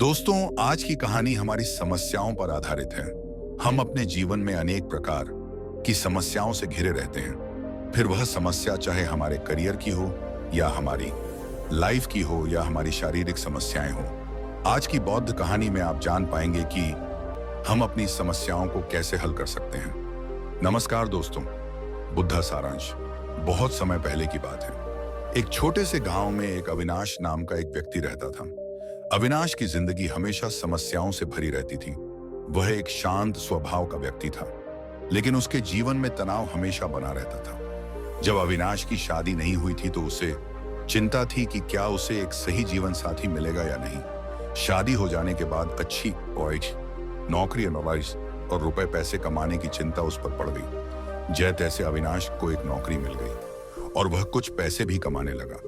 दोस्तों, आज की कहानी हमारी समस्याओं पर आधारित है। हम अपने जीवन में अनेक प्रकार की समस्याओं से घिरे रहते हैं। फिर वह समस्या चाहे हमारे करियर की हो या हमारी लाइफ की हो या हमारी शारीरिक समस्याएं हो। आज की बौद्ध कहानी में आप जान पाएंगे कि हम अपनी समस्याओं को कैसे हल कर सकते हैं। नमस्कार दोस्तों, बुद्धा सारांश। बहुत समय पहले की बात है। एक छोटे से गांव में एक अविनाश नाम का एक व्यक्ति रहता था। अविनाश की जिंदगी हमेशा समस्याओं से भरी रहती थी। वह एक शांत स्वभाव का व्यक्ति था, लेकिन उसके जीवन में तनाव हमेशा बना रहता था। जब अविनाश की शादी नहीं हुई थी तो उसे चिंता थी कि क्या उसे एक सही जीवन साथी मिलेगा या नहीं। शादी हो जाने के बाद अच्छी नौकरी और रुपए पैसे कमाने की चिंता उस पर पड़ गई। जय तैसे अविनाश को एक नौकरी मिल गई और वह कुछ पैसे भी कमाने लगा।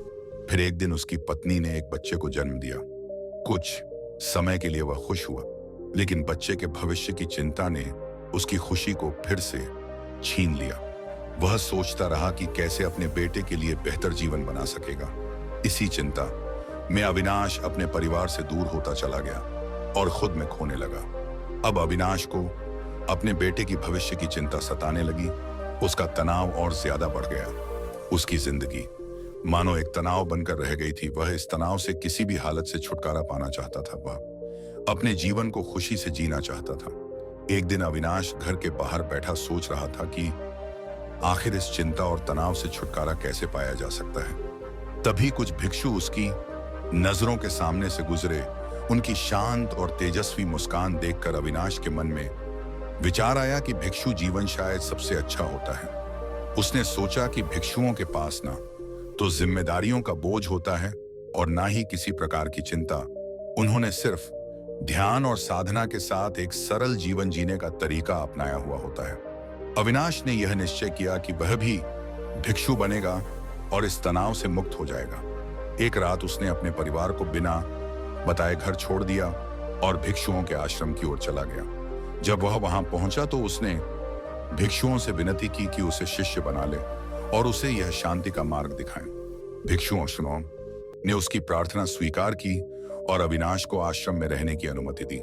फिर एक दिन उसकी पत्नी ने एक बच्चे को जन्म दिया। कुछ समय के लिए वह खुश हुआ, लेकिन बच्चे के भविष्य की चिंता ने उसकी खुशी को फिर से छीन लिया। वह सोचता रहा कि कैसे अपने बेटे के लिए बेहतर जीवन बना सकेगा। इसी चिंता में अविनाश अपने परिवार से दूर होता चला गया और खुद में खोने लगा। अब अविनाश को अपने बेटे की भविष्य की चिंता सताने लगी। उसका तनाव और ज्यादा बढ़ गया। उसकी जिंदगी मानो एक तनाव बनकर रह गई थी। वह इस तनाव से किसी भी हालत से छुटकारा पाना चाहता था। वह अपने जीवन को खुशी से जीना चाहता था। एक दिन अविनाश घर के बाहर बैठा सोच रहा था कि आखिर इस चिंता और तनाव से छुटकारा कैसे पाया जा सकता है। तभी कुछ भिक्षु उसकी नजरों के सामने से गुजरे। उनकी शांत और तेजस्वी मुस्कान देखकर अविनाश के मन में विचार आया कि भिक्षु जीवन शायद सबसे अच्छा होता है। उसने सोचा कि भिक्षुओं के पास ना तो जिम्मेदारियों का बोझ होता है और ना ही किसी प्रकार की चिंता। उन्होंने सिर्फ ध्यान और साधना के साथ एक सरल जीवन जीने का तरीका अपनाया हुआ होता है। अविनाश ने यह निश्चय किया कि वह भी भिक्षु बनेगा और इस तनाव से मुक्त हो जाएगा। एक रात उसने अपने परिवार को बिना बताए घर छोड़ दिया और भिक्षुओं के आश्रम की ओर चला गया। जब वह वहां पहुंचा तो उसने भिक्षुओं से विनती की कि उसे शिष्य बना ले और उसे यह शांति का मार्ग दिखाएं। भिक्षुओं ने उसकी प्रार्थना स्वीकार की और अविनाश को आश्रम में रहने की अनुमति दी।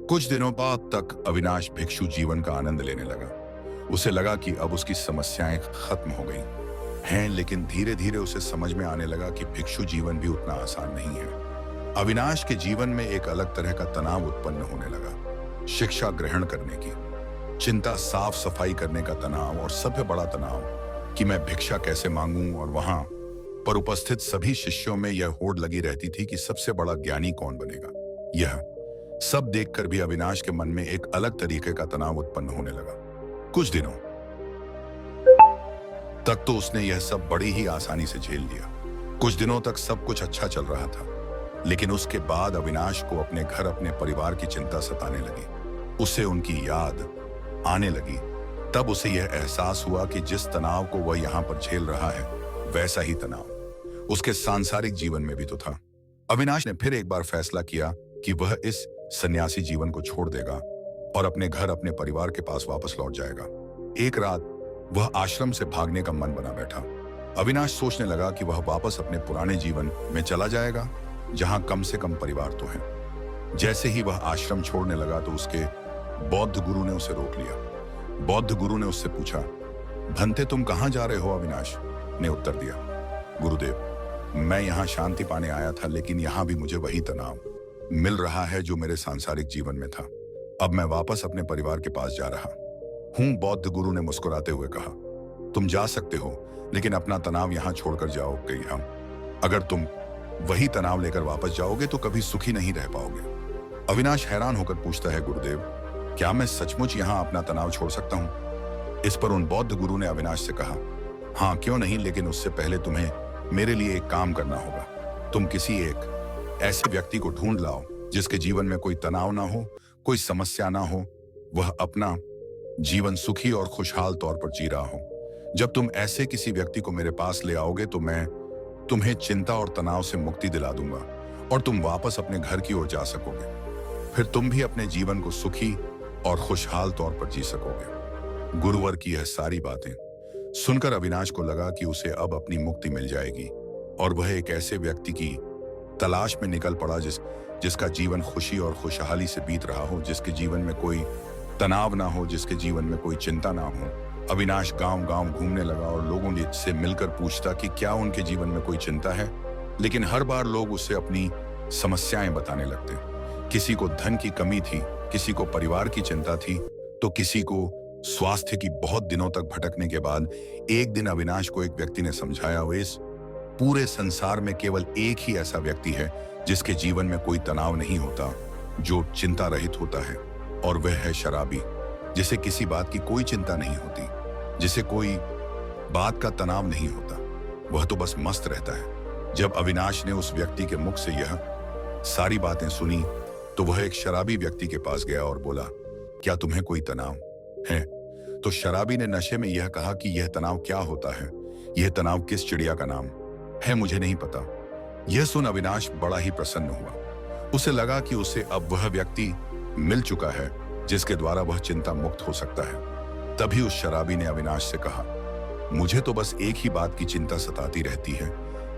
कुछ दिनों बाद तक अविनाश भिक्षु जीवन का आनंद लेने लगा। उसे लगा कि अब उसकी समस्याएं खत्म हो गई हैं, लेकिन धीरे धीरे उसे समझ में आने लगा कि भिक्षु जीवन भी उतना आसान नहीं है। अविनाश के जीवन में एक अलग तरह का तनाव उत्पन्न होने लगा। शिक्षा ग्रहण करने की चिंता, साफ सफाई करने का तनाव और सबसे बड़ा तनाव कि मैं भिक्षा कैसे मांगूं। और वहां पर उपस्थित सभी शिष्यों में यह होड़ लगी रहती थी कि सबसे बड़ा ज्ञानी कौन बनेगा। यह सब देखकर भी अविनाश के मन में एक अलग तरीके का तनाव उत्पन्न होने लगा। कुछ दिनों तक तो उसने यह सब बड़ी ही आसानी से झेल लिया। कुछ दिनों तक सब कुछ अच्छा चल रहा था, लेकिन उसके बाद अविनाश को अपने घर, अपने परिवार की चिंता सताने लगी। उसे उनकी याद आने लगी। तब उसे यह एहसास हुआ कि जिस तनाव को वह यहाँ पर झेल रहा है, वैसा ही तनाव उसके सांसारिक जीवन में भी तो था। अविनाश ने फिर एक बार फैसला किया कि वह इस सन्यासी जीवन को छोड़ देगा और अपने घर, अपने परिवार के पास वापस लौट जाएगा। एक रात वह आश्रम से भागने का मन बना बैठा। अविनाश सोचने लगा कि वह वापस अपने पुराने जीवन में चला जाएगा, जहां कम से कम परिवार तो है। जैसे ही वह आश्रम छोड़ने लगा तो उसके बौद्ध गुरु ने उसे रोक लिया। बौद्ध गुरु ने उससे पूछा, भंते तुम कहां जा रहे हो? अविनाश ने उत्तर दिया, गुरुदेव, मैं यहाँ शांति पाने आया था, लेकिन यहाँ भी मुझे वही तनाव मिल रहा है जो मेरे सांसारिक जीवन में था। अब मैं वापस अपने परिवार के पास जा रहा हूँ। बौद्ध गुरु ने मुस्कुराते हुए कहा, तुम जा सकते हो, लेकिन अपना तनाव यहाँ छोड़कर जाओगे यहाँ। अगर तुम वही तनाव लेकर वापस जाओगे तो कभी सुखी नहीं रह पाओगे। अविनाश हैरान होकर पूछता है, गुरुदेव, क्या मैं सचमुच यहाँ अपना तनाव छोड़ सकता हूँ? इस पर उन बौद्ध गुरु ने अविनाश से कहा, हाँ क्यों नहीं, लेकिन उससे पहले तुम्हें मेरे लिए एक काम करना होगा। तुम किसी एक ऐसे व्यक्ति को ढूंढ लाओ जिसके जीवन में कोई तनाव ना हो, कोई समस्या ना हो, वह अपना जीवन सुखी और खुशहाल तौर पर जी रहा हो। जब तुम ऐसे किसी व्यक्ति को मेरे पास ले आओगे तो मैं तुम्हें चिंता और तनाव से मुक्ति दिला दूंगा और तुम वापस अपने घर की ओर जा सकोगे। फिर तुम भी अपने जीवन को सुखी और खुशहाल तौर पर जी सकोगे। गुरुवर की यह सारी बातें सुनकर अविनाश को लगा कि उसे अब अपनी मुक्ति मिल जाएगी और वह एक ऐसे व्यक्ति की तलाश में निकल पड़ा, जिसका जीवन खुशी और खुशहाली से बीत रहा हो, जिसके जीवन में कोई तनाव ना हो, जिसके जीवन में कोई चिंता ना हो। अविनाश गांव-गांव घूमने लगा और लोगों से मिलकर पूछता कि क्या उनके जीवन में कोई चिंता है, लेकिन हर बार लोग उससे अपनी समस्याएं बताने लगते। किसी को धन की कमी थी, किसी को परिवार की चिंता थी, तो किसी को स्वास्थ्य की। बहुत दिनों तक भटकने के बाद एक दिन अविनाश को एक व्यक्ति ने समझाया, वो इस पूरे संसार में केवल एक ही ऐसा व्यक्ति है जिसके जीवन में कोई तनाव नहीं होता, जो चिंता रहित होता है, और वह है शराबी, जिसे किसी बात की कोई चिंता नहीं होती, जिसे कोई बात का तनाव नहीं होता, वह तो बस मस्त रहता है। जब अविनाश ने उस व्यक्ति के मुख से यह सारी बातें सुनी, तो वह एक शराबी व्यक्ति के पास गया और बोला, क्या तुम्हें कोई तनाव है? तो शराबी ने नशे में यह कहा कि यह तनाव क्या होता है, यह तनाव किस चिड़िया का नाम है, मुझे नहीं पता। यह सुन अविनाश बड़ा ही प्रसन्न हुआ। उसे लगा कि उसे अब वह व्यक्ति मिल चुका है जिसके द्वारा वह चिंता मुक्त हो सकता है। तभी उस शराबी ने अविनाश से कहा, मुझे तो बस एक ही बात की चिंता सताती रहती है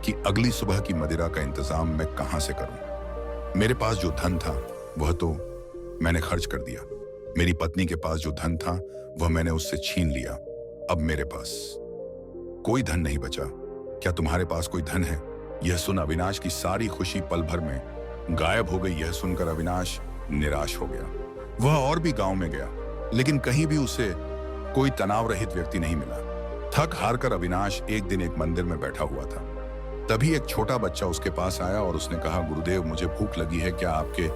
कि अगली सुबह की मदिरा का इंतजाम मैं कहां से करूं। मेरे पास जो धन था वह तो मैंने खर्च कर दिया, मेरी पत्नी के पास जो धन था वह मैंने उससे छीन लिया, अब मेरे पास कोई धन नहीं बचा। क्या तुम्हारे पास कोई धन है? यह सुन अविनाश की सारी खुशी पल भर में गायब हो गई। यह सुनकर अविनाश निराश हो गया। वह और भी गांव में गया, लेकिन कहीं भी उसे कोई तनाव रहित व्यक्ति नहीं मिला। थक हार कर अविनाश एक दिन एक मंदिर में बैठा हुआ था। तभी एक छोटा बच्चा उसके पास आया और उसने कहा, गुरुदेव मुझे भूख लगी है, क्या आपके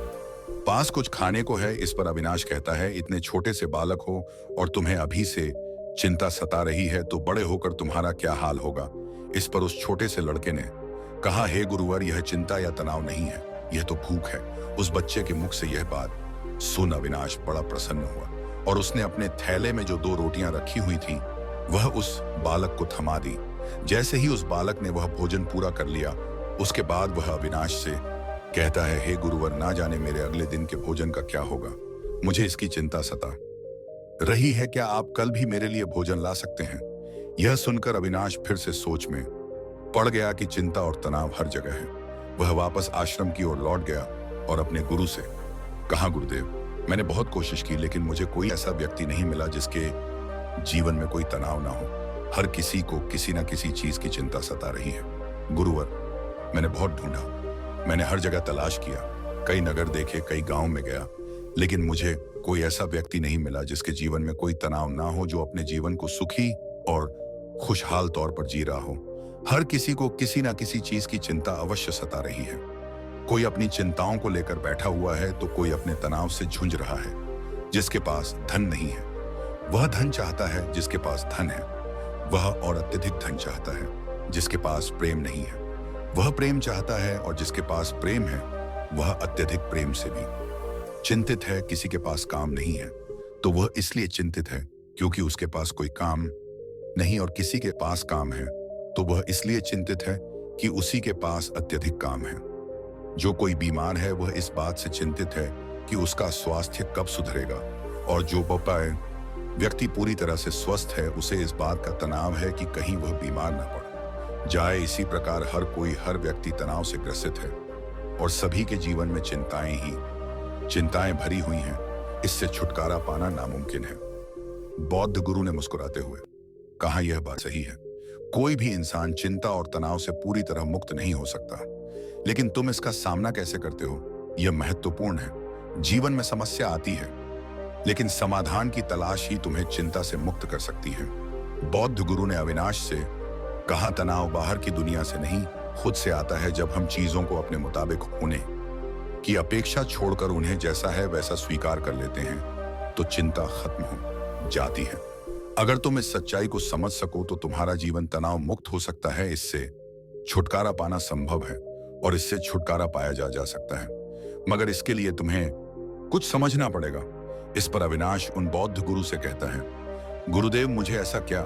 पास कुछ खाने को है? इस पर अविनाश कहता है, इतने छोटे से बालक हो और तुम्हें अभी से चिंता सता रही है तो बड़े होकर तुम्हारा क्या हाल होगा। इस पर उस छोटे से लड़के ने कहा, हे गुरुवर, यह चिंता या तनाव नहीं है, यह तो भूख है। उस बच्चे के मुख से यह बात सुन अविनाश बड़ा प्रसन्न हुआ और उसने अपने थैले में जो 2 रोटियां रखी हुई थी वह उस बालक को थमा दी। जैसे ही उस बालक ने वह भोजन पूरा कर लिया, उसके बाद वह अविनाश से कहता है, हे गुरुवर, ना जाने मेरे अगले दिन के भोजन का क्या होगा, मुझे इसकी चिंता सता रही है, क्या आप कल भी मेरे लिए भोजन ला सकते हैं? यह सुनकर अविनाश फिर से सोच में पड़ गया कि चिंता और तनाव हर जगह है। वह वापस आश्रम की ओर लौट गया और अपने गुरु से कहा, गुरुदेव, मैंने बहुत कोशिश की लेकिन मुझे कोई ऐसा व्यक्ति नहीं मिला जिसके जीवन में कोई तनाव ना हो। हर किसी को किसी न किसी चीज की चिंता सता रही है। गुरुवर, मैंने बहुत ढूंढा, मैंने हर जगह तलाश किया, कई नगर देखे, कई गांव में गया, लेकिन मुझे कोई ऐसा व्यक्ति नहीं मिला जिसके जीवन में कोई तनाव ना हो, जो अपने जीवन को सुखी और खुशहाल तौर पर जी रहा हो। हर किसी को किसी ना किसी चीज की चिंता अवश्य सता रही है। कोई अपनी चिंताओं को लेकर बैठा हुआ है तो कोई अपने तनाव से झुंझ रहा है। जिसके पास धन नहीं है वह धन चाहता है, जिसके पास धन है वह और अत्यधिक धन चाहता है। जिसके पास प्रेम नहीं है वह प्रेम चाहता है, और जिसके पास प्रेम है वह अत्यधिक प्रेम से भी चिंतित है। किसी के पास काम नहीं है तो वह इसलिए चिंतित है क्योंकि उसके पास कोई काम नहीं, और किसी के पास काम है तो वह इसलिए चिंतित है कि उसी के पास अत्यधिक काम है। जो कोई बीमार है वह इस बात से चिंतित है कि उसका स्वास्थ्य कब सुधरेगा, और जो पाए व्यक्ति पूरी तरह से स्वस्थ है उसे इस बात का तनाव है कि कहीं वह बीमार न पड़ जाए। इसी प्रकार हर कोई, हर व्यक्ति तनाव से ग्रसित है और सभी के जीवन में चिंताएं भरी हुई हैं। इससे छुटकारा पाना नामुमकिन है। बौद्ध गुरु ने मुस्कुराते हुए कहा, यह बात सही है, कोई भी इंसान चिंता और तनाव से पूरी तरह मुक्त नहीं हो सकता, लेकिन तुम इसका सामना कैसे करते हो यह महत्वपूर्ण है। जीवन में समस्या आती है, लेकिन समाधान की तलाश ही तुम्हें चिंता से मुक्त कर सकती है। बौद्ध गुरु ने अविनाश से कहा, तनाव बाहर की दुनिया से नहीं, खुद से आता है। जब हम चीजों को अपने मुताबिक होने की अपेक्षा छोड़कर उन्हें जैसा है वैसा स्वीकार कर लेते हैं तो चिंता खत्म हो जाती है। अगर तुम इस सच्चाई को समझ सको तो तुम्हारा जीवन तनाव मुक्त हो सकता है। इससे छुटकारा पाना संभव है और इससे छुटकारा पाया जा सकता है, मगर इसके लिए तुम्हें कुछ समझना पड़ेगा। इस पर अविनाश उन बौद्ध गुरु से कहता है, गुरुदेव, मुझे ऐसा क्या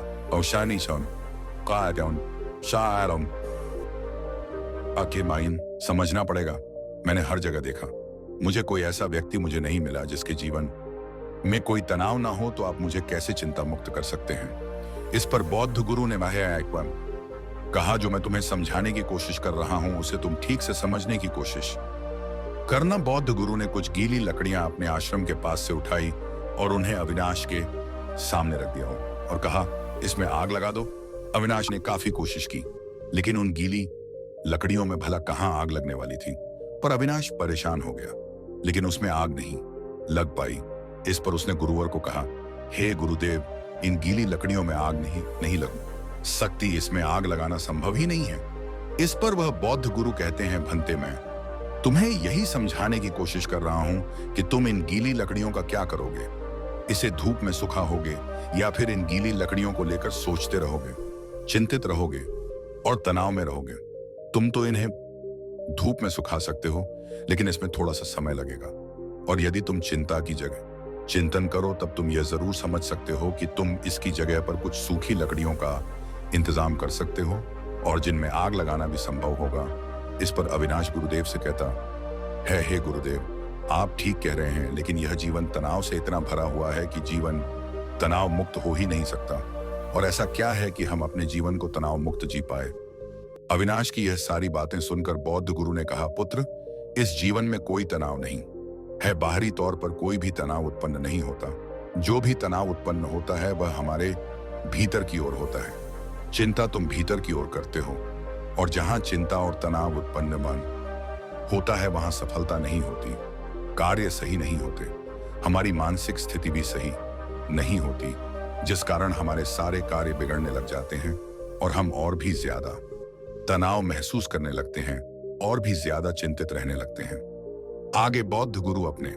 समझना पड़ेगा। मैंने हर जगह देखा, मुझे कोई ऐसा व्यक्ति मुझे नहीं मिला जिसके जीवन में कोई तनाव ना हो, तो आप मुझे कैसे चिंता मुक्त कर सकते हैं? इस पर बौद्ध गुरु ने कहा, जो मैं तुम्हें समझाने की कोशिश कर रहा हूं उसे तुम ठीक से समझने की कोशिश करना। बौद्ध गुरु ने कुछ गीली लकड़ियां अपने आश्रम के पास से उठाई और उन्हें अविनाश के सामने रख दिया और कहा, इसमें आग लगा दो। अविनाश ने काफी कोशिश की, लेकिन उन गीली लकड़ियों में भला कहां आग लगने वाली थी। पर अविनाश परेशान हो गया, लेकिन उसमें आग नहीं लग पाई। इस पर उसने गुरुवर को कहा, हे गुरुदेव, इन गीली लकड़ियों में आग नहीं लग सकती, इसमें आग लगाना संभव ही नहीं है। इस पर वह बौद्ध गुरु कहते हैं, भंते, मैं तुम्हें यही समझाने की कोशिश कर रहा हूं कि तुम इन गीली लकड़ियों का क्या करोगे। इसे धूप में सुखाओगे या फिर इन गीली लकड़ियों को लेकर सोचते रहोगे, चिंतित रहोगे और तनाव में रहोगे। तुम तो इन्हें धूप में सुखा सकते हो, लेकिन इसमें थोड़ा सा समय लगेगा। और यदि तुम चिंता की जगह चिंतन करो, तब तुम यह जरूर समझ सकते हो कि तुम इसकी जगह पर कुछ सूखी लकड़ियों का इंतजाम कर सकते हो और जिनमें आग लगाना भी संभव होगा। इस पर अविनाश गुरुदेव से कहता है, हे गुरुदेव, आप ठीक कह रहे हैं, लेकिन यह जीवन तनाव से इतना भरा हुआ है कि जीवन तनाव मुक्त हो ही नहीं सकता। और ऐसा क्या है कि हम अपने जीवन को तनाव मुक्त जी पाए। अविनाश की यह सारी बातें सुनकर बौद्ध गुरु ने कहा, पुत्र, इस जीवन में कोई तनाव नहीं है। बाहरी तौर पर कोई भी तनाव उत्पन्न नहीं होता। जो भी तनाव उत्पन्न होता है वह हमारे भीतर की ओर होता है। चिंता तुम भीतर की ओर करते हो, और जहां चिंता और तनाव उत्पन्न मन होता है वहां सफलता नहीं होती, कार्य सही नहीं होते, हमारी मानसिक स्थिति भी सही नहीं होती, जिस कारण हमारे सारे कार्य बिगड़ने लग जाते हैं और हम और भी ज्यादा तनाव महसूस करने लगते हैं और भी ज्यादा चिंतित रहने लगते हैं। आगे बौद्ध गुरु अपने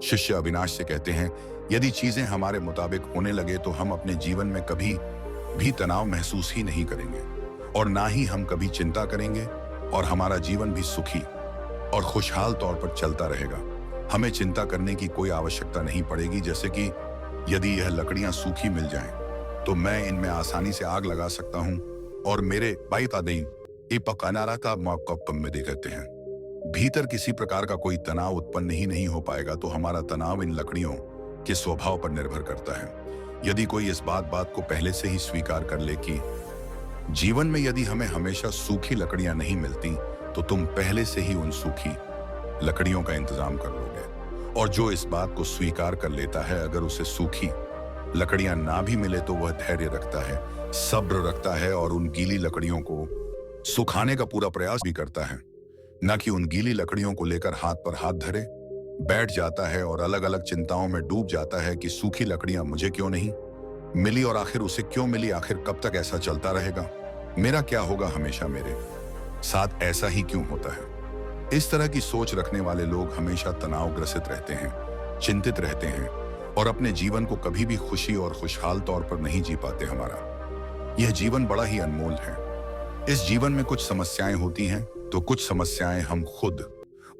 शिष्य अविनाश से कहते हैं, यदि चीजें हमारे मुताबिक होने लगे तो हम अपने जीवन में कभी भी तनाव महसूस ही नहीं करेंगे और ना ही हम कभी चिंता करेंगे, और हमारा जीवन भी सुखी और खुशहाल तौर पर चलता रहेगा। हमें चिंता करने की कोई आवश्यकता नहीं पड़ेगी, जैसे कि यदि यह लकड़ियां सूखी मिल जाएं, तो मैं इनमें आसानी से आग लगा सकता हूं और मेरे बाई तादई ये पकानारा का मौका में दे कहते हैं। भीतर किसी प्रकार का कोई तनाव उत्पन्न ही नहीं हो पाएगा, तो हमारा तनाव इन लकड़ियों के स्वभाव पर निर्भर करता है। यदि कोई इस बात को पहले से ही स्वीकार कर ले कि जीवन में यदि हमें हमेशा सूखी लकड़ियां नहीं मिलती, तो तुम पहले से ही उन सूखी लकड़ियों का इंतजाम कर लोगे। और जो इस बात को स्वीकार कर लेता है, अगर उसे सूखी लकड़ियां ना भी मिले तो वह धैर्य रखता है, सब्र रखता है और उन गीली लकड़ियों को सुखाने का पूरा प्रयास भी करता है, न कि उन गीली लकड़ियों को लेकर हाथ पर हाथ धरे बैठ जाता है और अलग अलग चिंताओं में डूब जाता है कि सूखी लकड़ियां मुझे क्यों नहीं मिली, और आखिर उसे क्यों मिली, आखिर कब तक ऐसा चलता रहेगा, मेरा क्या होगा, हमेशा मेरे साथ ऐसा ही क्यों होता है। इस तरह की सोच रखने वाले लोग हमेशा तनावग्रसित रहते हैं, चिंतित रहते हैं और अपने जीवन को कभी भी खुशी और खुशहाल तौर पर नहीं जी पाते। हमारा यह जीवन बड़ा ही अनमोल है। इस जीवन में कुछ समस्याएं होती हैं तो कुछ समस्याएं हम खुद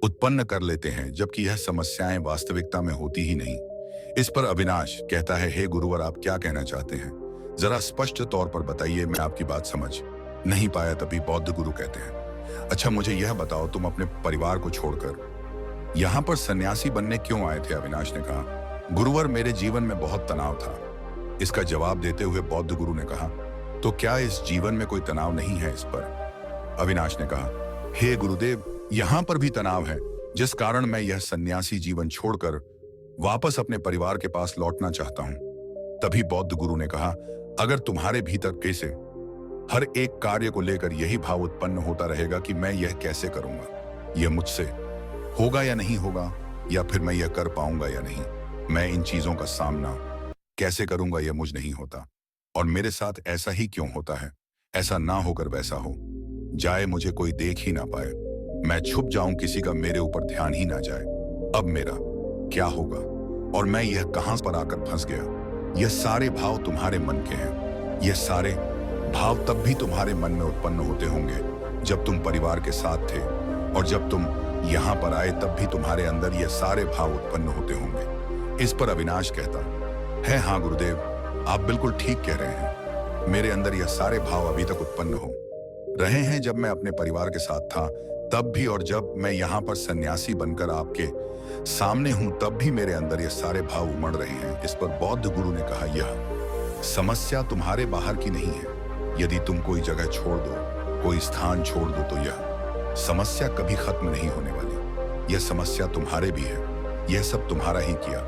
उत्पन्न कर लेते हैं, जबकि यह समस्याएं वास्तविकता में होती ही नहीं। इस पर अविनाश कहता है, हे गुरुवर, आप क्या कहना चाहते हैं, जरा स्पष्ट तौर पर बताइए, मैं आपकी बात समझ नहीं पाया। तभी बौद्ध गुरु कहते हैं, अच्छा मुझे यह बताओ, तुम अपने परिवार को छोड़कर यहाँ पर सन्यासी बनने क्यों आए थे। अविनाश ने कहा, गुरुवर, मेरे जीवन में बहुत तनाव था। इसका जवाब देते हुए बौद्ध गुरु ने कहा, तो क्या इस जीवन में कोई तनाव नहीं है। इस पर अविनाश ने कहा, हे गुरुदेव, यहाँ पर भी तनाव है, जिस कारण मैं यह सन्यासी जीवन छोड़कर वापस अपने परिवार के पास लौटना चाहता हूँ। तभी बौद्ध गुरु ने कहा, अगर तुम्हारे भीतर कैसे हर एक कार्य को लेकर यही भाव उत्पन्न होता रहेगा कि मैं यह कैसे करूंगा, यह मुझसे होगा या नहीं होगा, या फिर मैं यह कर पाऊंगा या नहीं, मैं इन चीजों का सामना कैसे करूंगा, यह मुझ नहीं होता, और मेरे साथ ऐसा ही क्यों होता है, ऐसा ना होकर वैसा हो जाए, मुझे कोई देख ही ना पाए, मैं छुप जाऊं, किसी का मेरे ऊपर ध्यान ही ना जाए, अब मेरा क्या होगा और मैं यह कहां पर आकर फंस गया। यह सारे भाव तुम्हारे मन के हैं। यह सारे भाव तब भी तुम्हारे मन में उत्पन्न होते होंगे जब तुम परिवार के साथ थे, और जब तुम यहाँ पर आए तब भी तुम्हारे अंदर यह सारे भाव उत्पन्न होते होंगे। इस पर अविनाश कहता है, हाँ गुरुदेव, आप बिल्कुल ठीक कह रहे हैं, मेरे अंदर यह सारे भाव अभी तक उत्पन्न हो रहे हैं, जब मैं अपने परिवार के साथ था तब भी, और जब मैं यहाँ पर सन्यासी बनकर आपके सामने हूं तब भी मेरे अंदर ये सारे भाव उमड़ रहे हैं। इस पर बौद्ध गुरु ने कहा, यह समस्या तुम्हारे बाहर की नहीं है। यदि तुम कोई जगह छोड़ दो कोई स्थान छोड़ दो तो यह समस्या कभी खत्म नहीं होने वाली। यह समस्या तुम्हारे भी है, यह सब तुम्हारा ही किया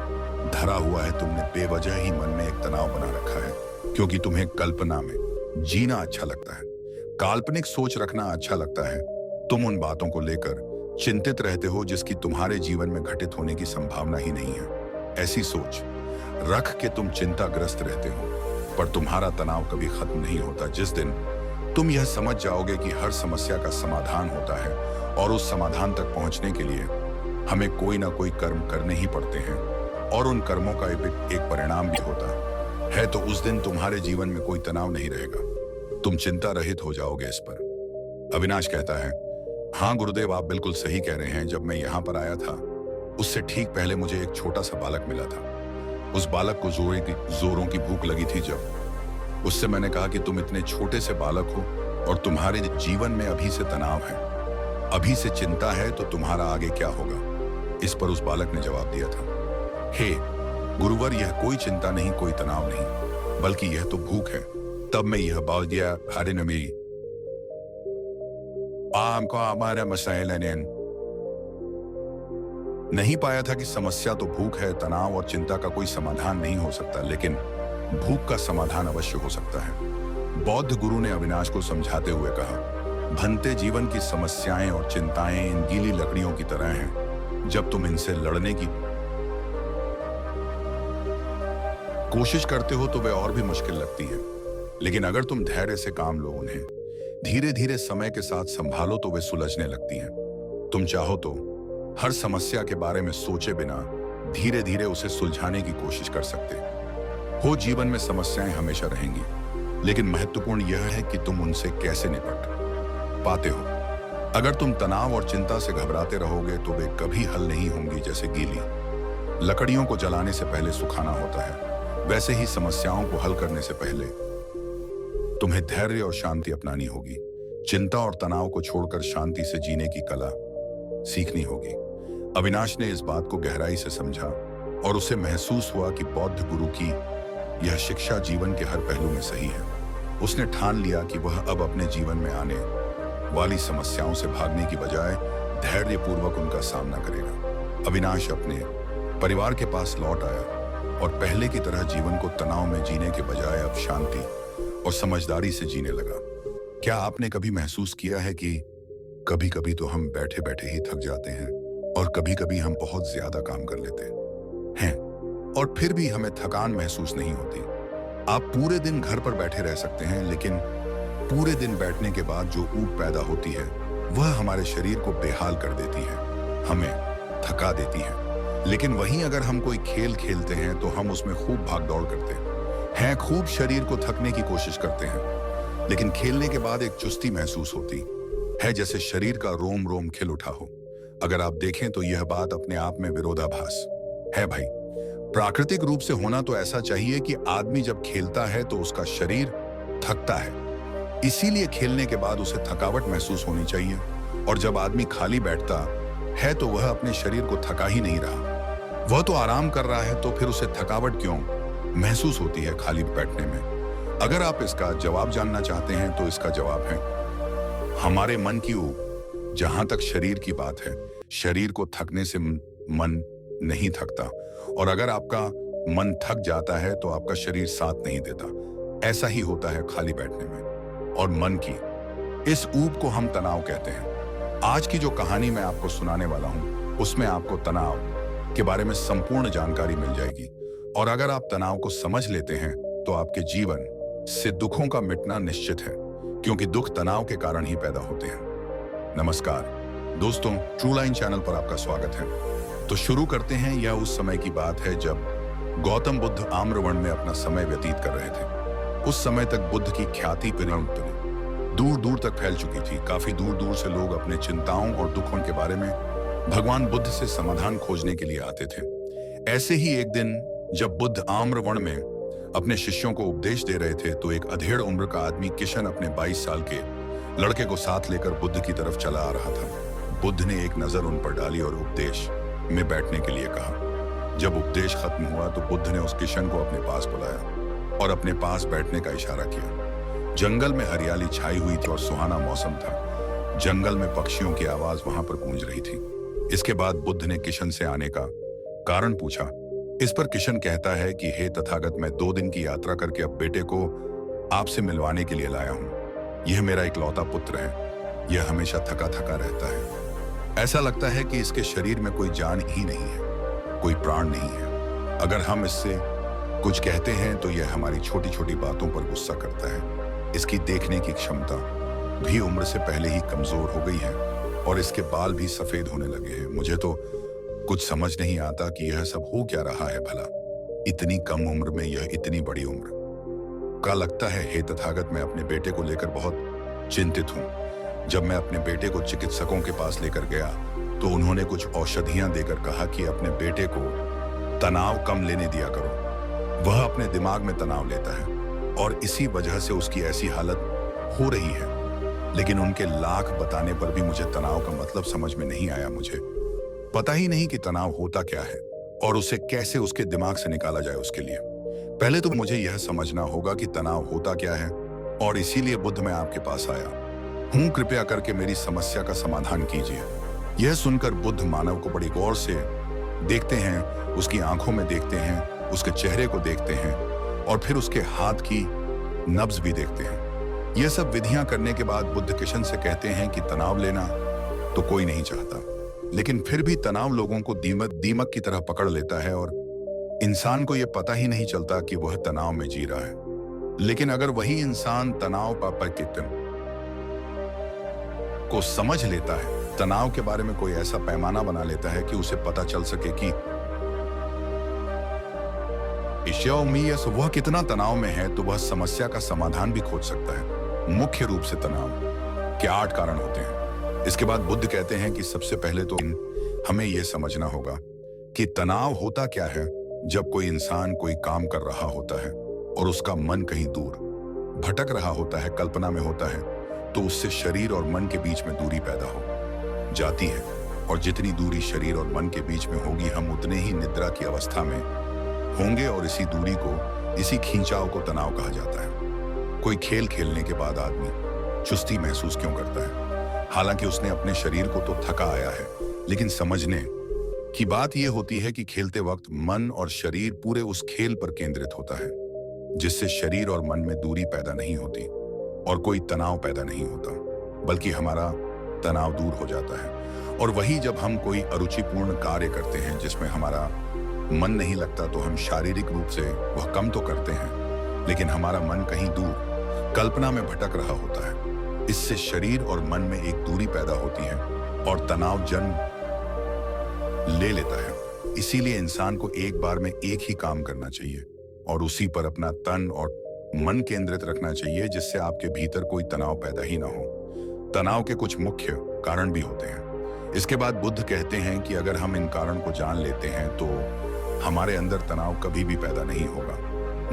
धरा हुआ है। तुमने बेवजह ही मन में एक तनाव बना रखा है, क्योंकि तुम्हें कल्पना में जीना अच्छा लगता है, काल्पनिक सोच रखना अच्छा लगता है। तुम उन बातों को लेकर चिंतित रहते हो जिसकी तुम्हारे जीवन में घटित होने की संभावना ही नहीं है। ऐसी सोच रख के तुम चिंताग्रस्त रहते हो, पर तुम्हारा तनाव कभी खत्म नहीं होता। जिस दिन तुम यह समझ जाओगे कि हर समस्या का समाधान होता है और उस समाधान तक पहुंचने के लिए हमें कोई ना कोई कर्म करने ही पड़ते हैं और उन कर्मों का एक परिणाम भी होता है, तो उस दिन तुम्हारे जीवन में कोई तनाव नहीं रहेगा। तुम चिंता रहित हो जाओगे इस पर। अविनाश कहता है, हाँ गुरुदेव, आप बिल्कुल सही कह रहे हैं। जब मैं यहाँ पर आया था उससे ठीक पहले मुझे एक छोटा सा बालक मिला था। उस बालक को जोरों की भूख लगी थी। जब उससे मैंने कहा कि तुम इतने छोटे से बालक हो और तुम्हारे जीवन में अभी से तनाव है, अभी से चिंता है, तो तुम्हारा आगे क्या होगा। इस पर उस बालक ने जवाब दिया था, हे गुरुवर, यह कोई चिंता नहीं, कोई तनाव नहीं, बल्कि यह तो भूख है। तब मैं यह बोल दिया, हरे नमी आमको हमारा मसाइल नहीं पाया था कि समस्या तो भूख है, तनाव और चिंता का कोई समाधान नहीं हो सकता, लेकिन भूख का समाधान अवश्य हो सकता है। बौद्ध गुरु ने अविनाश को समझाते हुए कहा, भनते जीवन की समस्याएं और चिंताएं इन गीली लकड़ियों की तरह हैं। जब तुम इनसे लड़ने की कोशिश करते हो तो वे और भी मुश्किल लगती है, लेकिन अगर तुम धैर्य से काम लो, उन्हें धीरे धीरे समय के साथ संभालो, तो वे सुलझने लगती हैं। तुम चाहो तो हर समस्या के बारे में सोचे बिना धीरे धीरे उसे सुलझाने की कोशिश कर सकते हो। जीवन में समस्याएं हमेशा रहेंगी, लेकिन महत्वपूर्ण यह है कि तुम उनसे कैसे निपट पाते हो। अगर तुम तनाव और चिंता से घबराते रहोगे तो वे कभी हल नहीं होंगी। जैसे गीली लकड़ियों को जलाने से पहले सुखाना होता है, वैसे ही समस्याओं को हल करने से पहले तुम्हें धैर्य और शांति अपनानी होगी। चिंता और तनाव को छोड़कर शांति से जीने की कला सीखनी होगी। अविनाश ने इस बात को गहराई से समझा और उसे महसूस हुआ कि बौद्ध गुरु की यह शिक्षा जीवन के हर पहलू में सही है। उसने ठान लिया कि वह अब अपने जीवन में आने वाली समस्याओं से भागने की बजाय धैर्यपूर्वक उनका सामना करेगा। अविनाश अपने परिवार के पास लौट आया और पहले की तरह जीवन को तनाव में जीने के बजाय अब शांति और समझदारी से जीने लगा। क्या आपने कभी महसूस किया है कि कभी कभी तो हम बैठे बैठे ही थक जाते हैं और कभी कभी हम बहुत ज्यादा काम कर लेते हैं और फिर भी हमें थकान महसूस नहीं होती। आप पूरे दिन घर पर बैठे रह सकते हैं, लेकिन पूरे दिन बैठने के बाद जो ऊब पैदा होती है वह हमारे शरीर को बेहाल कर देती है, हमें थका देती है। लेकिन वहीं अगर हम कोई खेल खेलते हैं तो हम उसमें खूब भागदौड़ करते हैं, खूब शरीर को थकने की कोशिश करते हैं, लेकिन खेलने के बाद एक चुस्ती महसूस होती है, जैसे शरीर का रोम रोम खिल उठा हो। अगर आप देखें तो यह बात अपने आप में विरोधाभास है भाई। प्राकृतिक रूप से होना तो ऐसा चाहिए कि आदमी जब खेलता है तो उसका शरीर थकता है, इसीलिए खेलने के बाद उसे थकावट महसूस होनी चाहिए। और जब आदमी खाली बैठता है तो वह अपने शरीर को थका ही नहीं रहा, वह तो आराम कर रहा है, तो फिर उसे थकावट क्यों महसूस होती है खाली बैठने में? अगर आप इसका जवाब जानना चाहते हैं तो इसका जवाब है हमारे मन की ऊब। जहां तक शरीर की बात है, शरीर को थकने से मन नहीं थकता, और अगर आपका मन थक जाता है तो आपका शरीर साथ नहीं देता। ऐसा ही होता है खाली बैठने में। और मन की इस ऊब को हम तनाव कहते हैं। आज की जो कहानी मैं आपको सुनाने वाला हूं उसमें आपको तनाव के बारे में संपूर्ण जानकारी मिल जाएगी, और अगर आप तनाव को समझ लेते हैं तो आपके जीवन से दुखों का मिटना निश्चित है, क्योंकि दुख तनाव के कारण ही पैदा होते हैं। नमस्कार दोस्तों, ट्रू लाइन चैनल पर आपका स्वागत है। तो शुरू करते हैं। यह उस समय की बात है जब गौतम बुद्ध आम्रवण में अपना समय व्यतीत कर रहे थे। उस समय तक बुद्ध की ख्याति दूर दूर तक फैल चुकी थी। काफी दूर दूर से लोग अपने चिंताओं और दुखों के बारे में भगवान बुद्ध से समाधान खोजने के लिए आते थे। ऐसे ही एक दिन जब बुद्ध आम्रवण में अपने शिष्यों को उपदेश दे रहे थे तो एक अधेड़ उम्र का आदमी किशन अपने 22 साल के लड़के को साथ लेकर बुद्ध की तरफ चला आ रहा था। बुद्ध ने एक नजर उन पर डाली और उपदेश में बैठने के लिए कहा। जब उपदेश खत्म हुआ तो बुद्ध ने उस किशन को अपने पास बुलाया और अपने पास बैठने का इशारा किया। जंगल में हरियाली छाई हुई थी और सुहाना मौसम था। जंगल में पक्षियों की आवाज वहां पर गूंज रही थी। इसके बाद बुद्ध ने किशन से आने का कारण पूछा। इस पर किशन कहता है कि हे तथागत, मैं 2 दिन की यात्रा करके अब बेटे को आपसे मिलवाने के लिए लाया हूं। यह मेरा इकलौता पुत्र है। यह हमेशा थका थका रहता है। ऐसा लगता है कि इसके शरीर में कोई जान ही नहीं है, कोई प्राण नहीं है। अगर हम इससे कुछ कहते हैं तो यह हमारी छोटी छोटी बातों पर गुस्सा करता है। इसकी देखने की क्षमता भी उम्र से पहले ही कमजोर हो गई है और इसके बाल भी सफेद होने लगे हैं। मुझे तो कुछ समझ नहीं आता कि यह सब हो क्या रहा है भला। इतनी कम उम्र में यह इतनी बड़ी उम्र का लगता है। हे तथागत, मैं अपने बेटे को लेकर बहुत चिंतित हूं। जब मैं अपने बेटे को चिकित्सकों के पास लेकर गया तो उन्होंने कुछ औषधियां देकर कहा कि अपने बेटे को तनाव कम लेने दिया करो। वह अपने दिमाग में तनाव लेता है और इसी वजह से उसकी ऐसी हालत हो रही है। लेकिन उनके लाख बताने पर भी मुझे तनाव का मतलब समझ में नहीं आया। मुझे पता ही नहीं कि तनाव होता क्या है और उसे कैसे उसके दिमाग से निकाला जाए। उसके लिए पहले तो मुझे यह समझना होगा कि तनाव होता क्या है, और इसीलिए बुद्ध मैं आपके पास आया हूं। कृपया करके मेरी समस्या का समाधान कीजिए। यह सुनकर बुद्ध मानव को बड़ी गौर से देखते हैं, उसकी आंखों में देखते हैं, उसके चेहरे को देखते हैं और फिर उसके हाथ की नब्ज भी देखते हैं। यह सब विधियां करने के बाद बुद्ध किशन से कहते हैं कि तनाव लेना तो कोई नहीं चाहता, लेकिन फिर भी तनाव लोगों को दीमक की तरह पकड़ लेता है और इंसान को यह पता ही नहीं चलता कि वह तनाव में जी रहा है। लेकिन अगर वही इंसान तनाव का प्रकृति को समझ लेता है, तनाव के बारे में कोई ऐसा पैमाना बना लेता है कि उसे पता चल सके कि वह कितना तनाव में है, तो वह समस्या का समाधान भी खोज सकता है। मुख्य रूप से तनाव के 8 कारण होते हैं। इसके बाद बुद्ध कहते हैं कि सबसे पहले तो हमें यह समझना होगा कि तनाव होता क्या है। जब कोई इंसान कोई काम कर रहा होता है और उसका मन कहीं दूर भटक रहा होता है, कल्पना में होता है, तो उससे शरीर और मन के बीच में दूरी पैदा हो जाती है। और जितनी दूरी शरीर और मन के बीच में होगी, हम उतने ही निद्रा की अवस्था में होंगे और इसी दूरी को, इसी खींचाव को तनाव कहा जाता है। कोई खेल खेलने के बाद आदमी चुस्ती महसूस क्यों करता है? हालांकि उसने अपने शरीर को तो थका आया है, लेकिन समझने की बात यह होती है कि खेलते वक्त मन और शरीर पूरे उस खेल पर केंद्रित होता है, जिससे शरीर और मन में दूरी पैदा नहीं होती और कोई तनाव पैदा नहीं होता, बल्कि हमारा तनाव दूर हो जाता है। और वही जब हम कोई अरुचिपूर्ण कार्य करते हैं जिसमें हमारा मन नहीं लगता, तो हम शारीरिक रूप से वह कम तो करते हैं, लेकिन हमारा मन कहीं दूर कल्पना में भटक रहा होता है। इससे शरीर और मन में एक दूरी पैदा होती है और तनाव जन्म ले लेता है। इसीलिए इंसान को एक बार में एक ही काम करना चाहिए और उसी पर अपना तन और मन केंद्रित रखना चाहिए, जिससे आपके भीतर कोई तनाव पैदा ही ना हो। तनाव के कुछ मुख्य कारण भी होते हैं। इसके बाद बुद्ध कहते हैं कि अगर हम इन कारण को जान लेते हैं तो हमारे अंदर तनाव कभी भी पैदा नहीं होगा।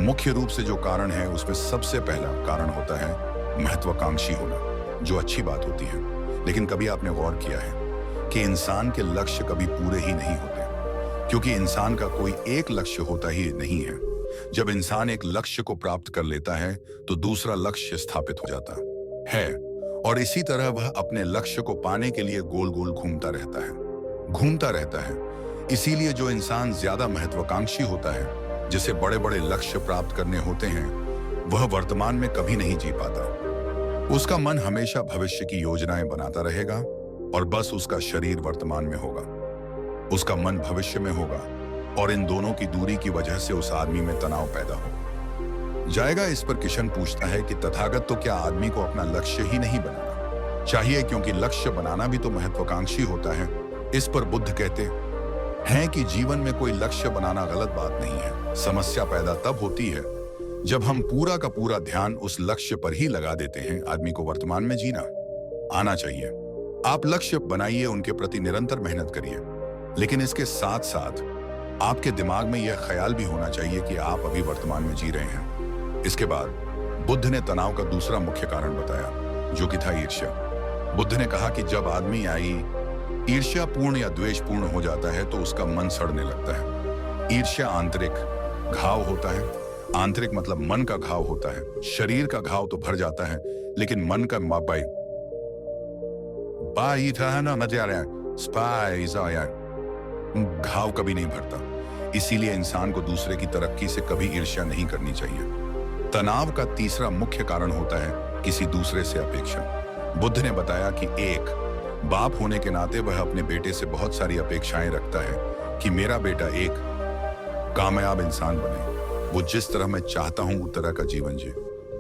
मुख्य रूप से जो कारण है, उसमें सबसे पहला कारण होता है महत्वाकांक्षी होना, जो अच्छी बात होती है। लेकिन कभी आपने गौर किया है कि इंसान के लक्ष्य कभी पूरे ही नहीं होते, क्योंकि इंसान का कोई एक लक्ष्य होता ही नहीं है। जब इंसान एक लक्ष्य को प्राप्त कर लेता है तो दूसरा लक्ष्य स्थापित हो जाता है और इसी तरह वह अपने लक्ष्य को पाने के लिए गोल गोल घूमता रहता है। इसीलिए जो इंसान ज्यादा महत्वाकांक्षी होता है, जिसे बड़े बड़े लक्ष्य प्राप्त करने होते हैं, वह वर्तमान में कभी नहीं जी पाता। उसका मन हमेशा भविष्य की योजनाएं बनाता रहेगा और बस उसका शरीर वर्तमान में होगा, उसका मन भविष्य में होगा, और इन दोनों की दूरी की वजह से उस आदमी में तनाव पैदा हो जाएगा। इस पर किशन पूछता है कि तथागत, तो क्या आदमी को अपना लक्ष्य ही नहीं बनाना चाहिए, क्योंकि लक्ष्य बनाना भी तो महत्वाकांक्षी होता है? इस पर बुद्ध कहते हैं कि जीवन में कोई लक्ष्य बनाना गलत बात नहीं है। समस्या पैदा तब होती है जब हम पूरा का पूरा ध्यान उस लक्ष्य पर ही लगा देते हैं। आदमी को वर्तमान में जीना आना चाहिए। आप लक्ष्य बनाइए, उनके प्रति निरंतर मेहनत करिए, लेकिन इसके साथ साथ आपके दिमाग में यह ख्याल भी होना चाहिए कि आप अभी वर्तमान में जी रहे हैं। इसके बाद बुद्ध ने तनाव का दूसरा मुख्य कारण बताया, जो कि था ईर्ष्या। बुद्ध ने कहा कि जब आदमी ईर्ष्यापूर्ण या द्वेषपूर्ण हो जाता है तो उसका मन सड़ने लगता है। ईर्ष्या आंतरिक घाव होता है आंतरिक मतलब मन का घाव होता है। शरीर का घाव तो भर जाता है, लेकिन मन का बाई बाई था है ना मजा आ रहा है स्पाइस आया घाव कभी नहीं भरता। इसीलिए इंसान को दूसरे की तरक्की से कभी ईर्ष्या नहीं करनी चाहिए। तनाव का तीसरा मुख्य कारण होता है किसी दूसरे से अपेक्षा। बुद्ध ने बताया कि एक बाप होने के नाते वह अपने बेटे से बहुत सारी अपेक्षाएं रखता है कि मेरा बेटा एक कामयाब इंसान बने, वो जिस तरह मैं चाहता हूं उस तरह का जीवन जिए।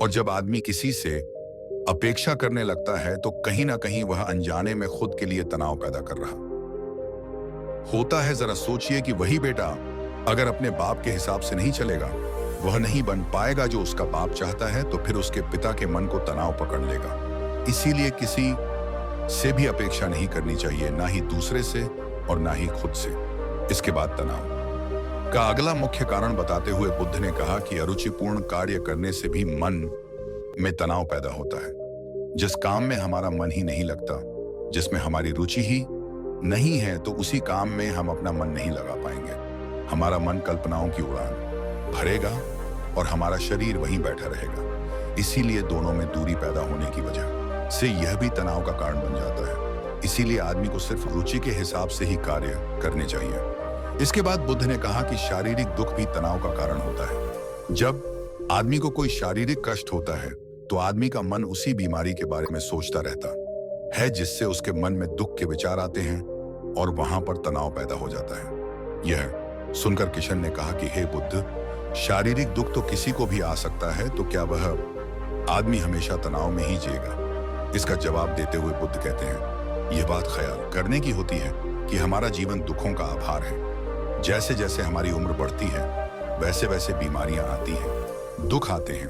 और जब आदमी किसी से अपेक्षा करने लगता है तो कहीं ना कहीं वह अनजाने में खुद के लिए तनाव पैदा कर रहा होता है। जरा सोचिए कि वही बेटा अगर अपने बाप के हिसाब से नहीं चलेगा, वह नहीं बन पाएगा जो उसका बाप चाहता है, तो फिर उसके पिता के मन को तनाव पकड़ लेगा। इसीलिए किसी से भी अपेक्षा नहीं करनी चाहिए, ना ही दूसरे से और ना ही खुद से। इसके बाद तनाव का अगला मुख्य कारण बताते हुए बुद्ध ने कहा कि अरुचिपूर्ण कार्य करने से भी मन में तनाव पैदा होता है। जिस काम में हमारा मन ही नहीं लगता, जिसमें हमारी रुचि ही नहीं है, तो उसी काम में हम अपना मन नहीं लगा पाएंगे। हमारा मन कल्पनाओं की उड़ान भरेगा और हमारा शरीर वहीं बैठा रहेगा। इसीलिए दोनों में दूरी पैदा होने की वजह से यह भी तनाव का कारण बन जाता है। इसीलिए आदमी को सिर्फ रुचि के हिसाब से ही कार्य करने चाहिए। इसके बाद बुद्ध ने कहा कि शारीरिक दुख भी तनाव का कारण होता है। जब आदमी को कोई शारीरिक कष्ट होता है तो आदमी का मन उसी बीमारी के बारे में सोचता रहता है, जिससे उसके मन में दुख के विचार आते हैं और वहां पर तनाव पैदा हो जाता है। यह सुनकर किशन ने कहा कि हे बुद्ध, शारीरिक दुख तो किसी को भी आ सकता है, तो क्या वह आदमी हमेशा तनाव में ही जिएगा? इसका जवाब देते हुए बुद्ध कहते हैं, यह बात ख्याल करने की होती है कि हमारा जीवन दुखों का आभार है। जैसे जैसे हमारी उम्र बढ़ती है, वैसे वैसे बीमारियां आती हैं, दुख आते हैं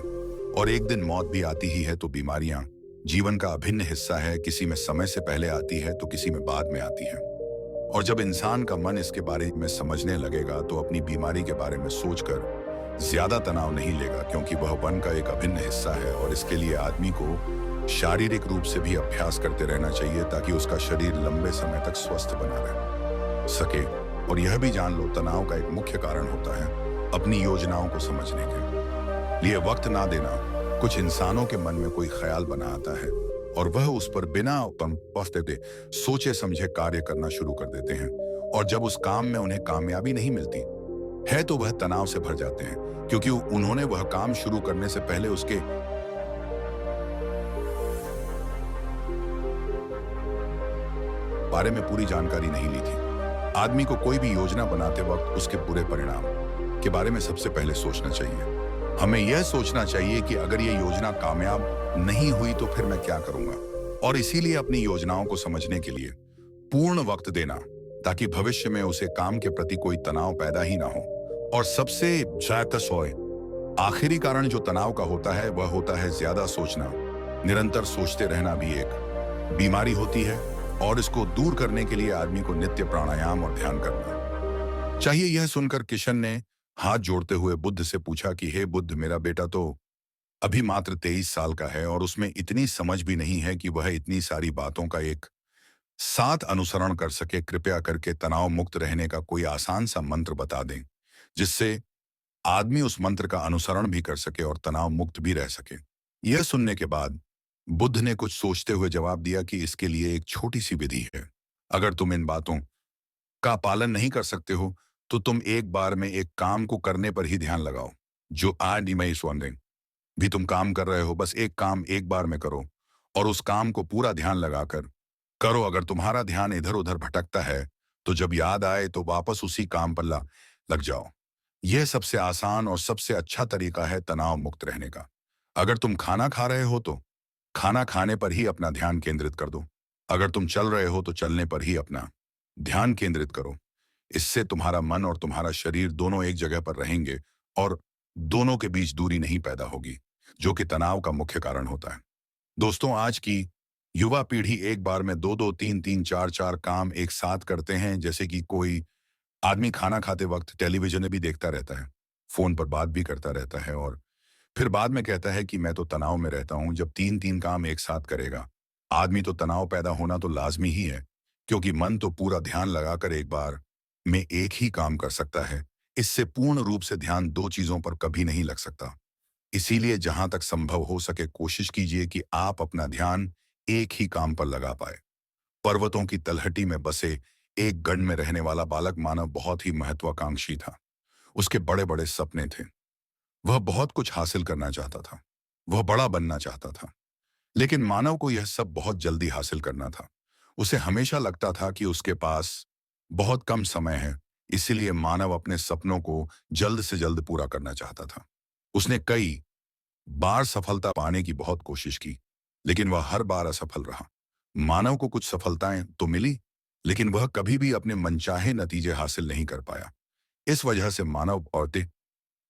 और एक दिन मौत भी आती ही है। तो बीमारियां जीवन का अभिन्न हिस्सा है। किसी में समय से पहले आती है तो किसी में बाद में आती है। और जब इंसान का मन इसके बारे में समझने लगेगा तो अपनी बीमारी के बारे में सोचकर ज्यादा तनाव नहीं लेगा, क्योंकि वह मन का एक अभिन्न हिस्सा है। और इसके लिए आदमी को शारीरिक रूप से भी अभ्यास करते रहना चाहिए ताकि उसका शरीर लंबे समय तक स्वस्थ बना रह सके। और यह भी जान लो, तनाव का एक मुख्य कारण होता है अपनी योजनाओं को समझने के लिए वक्त ना देना। कुछ इंसानों के मन में कोई ख्याल बना आता है और वह उस पर बिना पछतावे सोचे समझे कार्य करना शुरू कर देते हैं। और जब उस काम में उन्हें कामयाबी नहीं मिलती है तो वह तनाव से भर जाते हैं, क्योंकि उन्होंने वह काम शुरू करने से पहले उसके बारे में पूरी जानकारी नहीं ली थी। आदमी को कोई भी योजना बनाते वक्त उसके बुरे परिणाम के बारे में सबसे पहले सोचना चाहिए। हमें यह सोचना चाहिए कि अगर यह योजना कामयाब नहीं हुई तो फिर मैं क्या करूंगा। और इसीलिए अपनी योजनाओं को समझने के लिए पूर्ण वक्त देना, ताकि भविष्य में उसे काम के प्रति कोई तनाव पैदा ही ना हो। और सबसे ज्यादा आखिरी कारण जो तनाव का होता है वह होता है ज्यादा सोचना। निरंतर सोचते रहना भी एक बीमारी होती है और इसको दूर करने के लिए आदमी को नित्य प्राणायाम और ध्यान करना चाहिए। यह सुनकर किशन ने हाथ जोड़ते हुए बुद्ध से पूछा कि हे बुद्ध, मेरा बेटा तो अभी मात्र 23 साल का है और उसमें इतनी समझ भी नहीं है कि वह इतनी सारी बातों का एक साथ अनुसरण कर सके। कृपया करके तनाव मुक्त रहने का कोई आसान सा मंत्र बता दें, जिससे आदमी उस मंत्र का अनुसरण भी कर सके और तनाव मुक्त भी रह सके। यह सुनने के बाद बुद्ध ने कुछ सोचते हुए जवाब दिया कि इसके लिए एक छोटी सी विधि है। अगर तुम इन बातों का पालन नहीं कर सकते हो तो तुम एक बार में एक काम को करने पर ही ध्यान लगाओ। जो आज मैं इस भी तुम काम कर रहे हो, बस एक काम एक बार में करो और उस काम को पूरा ध्यान लगाकर करो। अगर तुम्हारा ध्यान इधर उधर भटकता है तो जब याद आए तो वापस उसी काम पर लग जाओ। यह सबसे आसान और सबसे अच्छा तरीका है तनाव मुक्त रहने का। अगर तुम खाना खा रहे हो तो खाना खाने पर ही अपना ध्यान केंद्रित कर दो। अगर तुम चल रहे हो तो चलने पर ही अपना ध्यान केंद्रित करो। इससे तुम्हारा मन और तुम्हारा शरीर दोनों एक जगह पर रहेंगे और दोनों के बीच दूरी नहीं पैदा होगी, जो कि तनाव का मुख्य कारण होता है। दोस्तों, आज की युवा पीढ़ी एक बार में दो दो तीन तीन चार चार काम एक साथ करते हैं। जैसे कि कोई आदमी खाना खाते वक्त टेलीविजन भी देखता रहता है, फोन पर बात भी करता रहता है और फिर बाद में कहता है कि मैं तो तनाव में रहता हूं। जब तीन तीन काम एक साथ करेगा आदमी तो तनाव पैदा होना तो लाजमी ही है, क्योंकि मन तो पूरा ध्यान लगाकर एक बार में एक ही काम कर सकता है। इससे पूर्ण रूप से ध्यान दो चीजों पर कभी नहीं लग सकता। इसीलिए जहां तक संभव हो सके कोशिश कीजिए कि आप अपना ध्यान एक ही काम पर लगा पाए। पर्वतों की तलहटी में बसे एक गढ़ में रहने वाला बालक मानव बहुत ही महत्वाकांक्षी था। उसके बड़े बड़े सपने थे। वह बहुत कुछ हासिल करना चाहता था। वह बड़ा बनना चाहता था। लेकिन मानव को यह सब बहुत जल्दी हासिल करना था। उसे हमेशा लगता था कि उसके पास बहुत कम समय है। इसीलिए मानव अपने सपनों को जल्द से जल्द पूरा करना चाहता था। उसने कई बार सफलता पाने की बहुत कोशिश की, लेकिन वह हर बार असफल रहा। मानव को कुछ सफलताएं तो मिली, लेकिन वह कभी भी अपने मनचाहे नतीजे हासिल नहीं कर पाया। इस वजह से मानव औरतें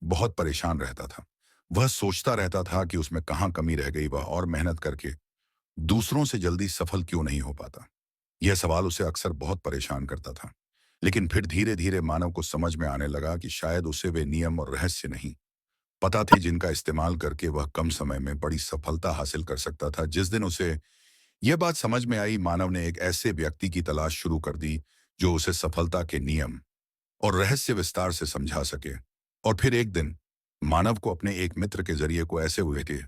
बहुत परेशान रहता था। वह सोचता रहता था कि उसमें कहाँ कमी रह गई, वह और मेहनत करके दूसरों से जल्दी सफल क्यों नहीं हो पाता। यह सवाल उसे अक्सर बहुत परेशान करता था। लेकिन फिर धीरे धीरे मानव को समझ में आने लगा कि शायद उसे वे नियम और रहस्य नहीं पता थे जिनका इस्तेमाल करके वह कम समय में बड़ी सफलता हासिल कर सकता था। जिस दिन उसे यह बात समझ में आई, मानव ने एक ऐसे व्यक्ति की तलाश शुरू कर दी जो उसे सफलता के नियम और रहस्य विस्तार से समझा सके। और फिर एक दिन मानव को अपने एक मित्र के जरिए को ऐसे हुए थे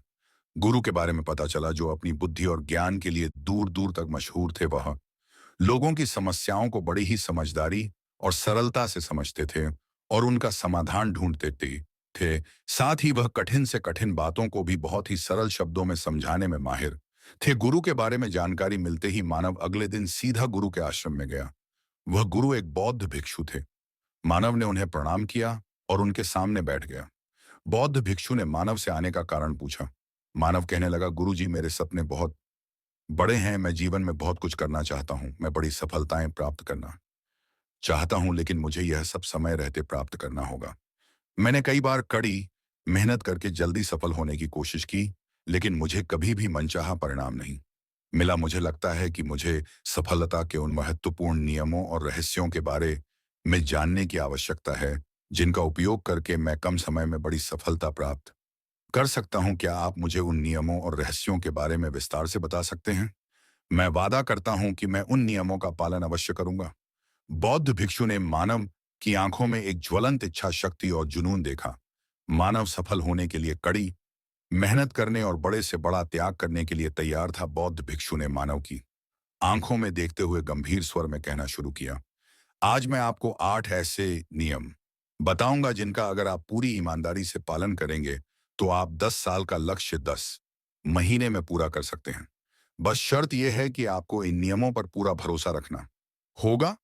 गुरु के बारे में पता चला जो अपनी बुद्धि और ज्ञान के लिए दूर दूर तक मशहूर थे। वह लोगों की समस्याओं को बड़ी ही समझदारी और सरलता से समझते थे और उनका समाधान ढूंढते थे। साथ ही वह कठिन से कठिन बातों को भी बहुत ही सरल शब्दों में समझाने में माहिर थे। गुरु के बारे में जानकारी मिलते ही मानव अगले दिन सीधा गुरु के आश्रम में गया। वह गुरु एक बौद्ध भिक्षु थे। मानव ने उन्हें प्रणाम किया और उनके सामने बैठ गया। बौद्ध भिक्षु ने मानव से आने का कारण पूछा। मानव कहने लगा, गुरुजी, मेरे सपने बहुत बड़े हैं। मैं जीवन में बहुत कुछ करना चाहता हूँ। मैं बड़ी सफलताएं प्राप्त करना चाहता हूँ, लेकिन मुझे यह सब समय रहते प्राप्त करना होगा। मैंने कई बार कड़ी मेहनत करके जल्दी सफल होने की कोशिश की, लेकिन मुझे कभी भी मनचाहा परिणाम नहीं मिला। मुझे लगता है कि मुझे सफलता के उन महत्वपूर्ण नियमों और रहस्यों के बारे में जानने की आवश्यकता है जिनका उपयोग करके मैं कम समय में बड़ी सफलता प्राप्त कर सकता हूं। क्या आप मुझे उन नियमों और रहस्यों के बारे में विस्तार से बता सकते हैं? मैं वादा करता हूं कि मैं उन नियमों का पालन अवश्य करूंगा। बौद्ध भिक्षु ने मानव की आंखों में एक ज्वलंत इच्छा शक्ति और जुनून देखा। मानव सफल होने के लिए कड़ी मेहनत करने और बड़े से बड़ा त्याग करने के लिए तैयार था। बौद्ध भिक्षु ने मानव की आंखों में देखते हुए गंभीर स्वर में कहना शुरू किया, आज मैं आपको 8 ऐसे नियम बताऊंगा जिनका अगर आप पूरी ईमानदारी से पालन करेंगे तो आप 10 साल का लक्ष्य 10 महीने में पूरा कर सकते हैं। बस शर्त यह है कि आपको इन नियमों पर पूरा भरोसा रखना होगा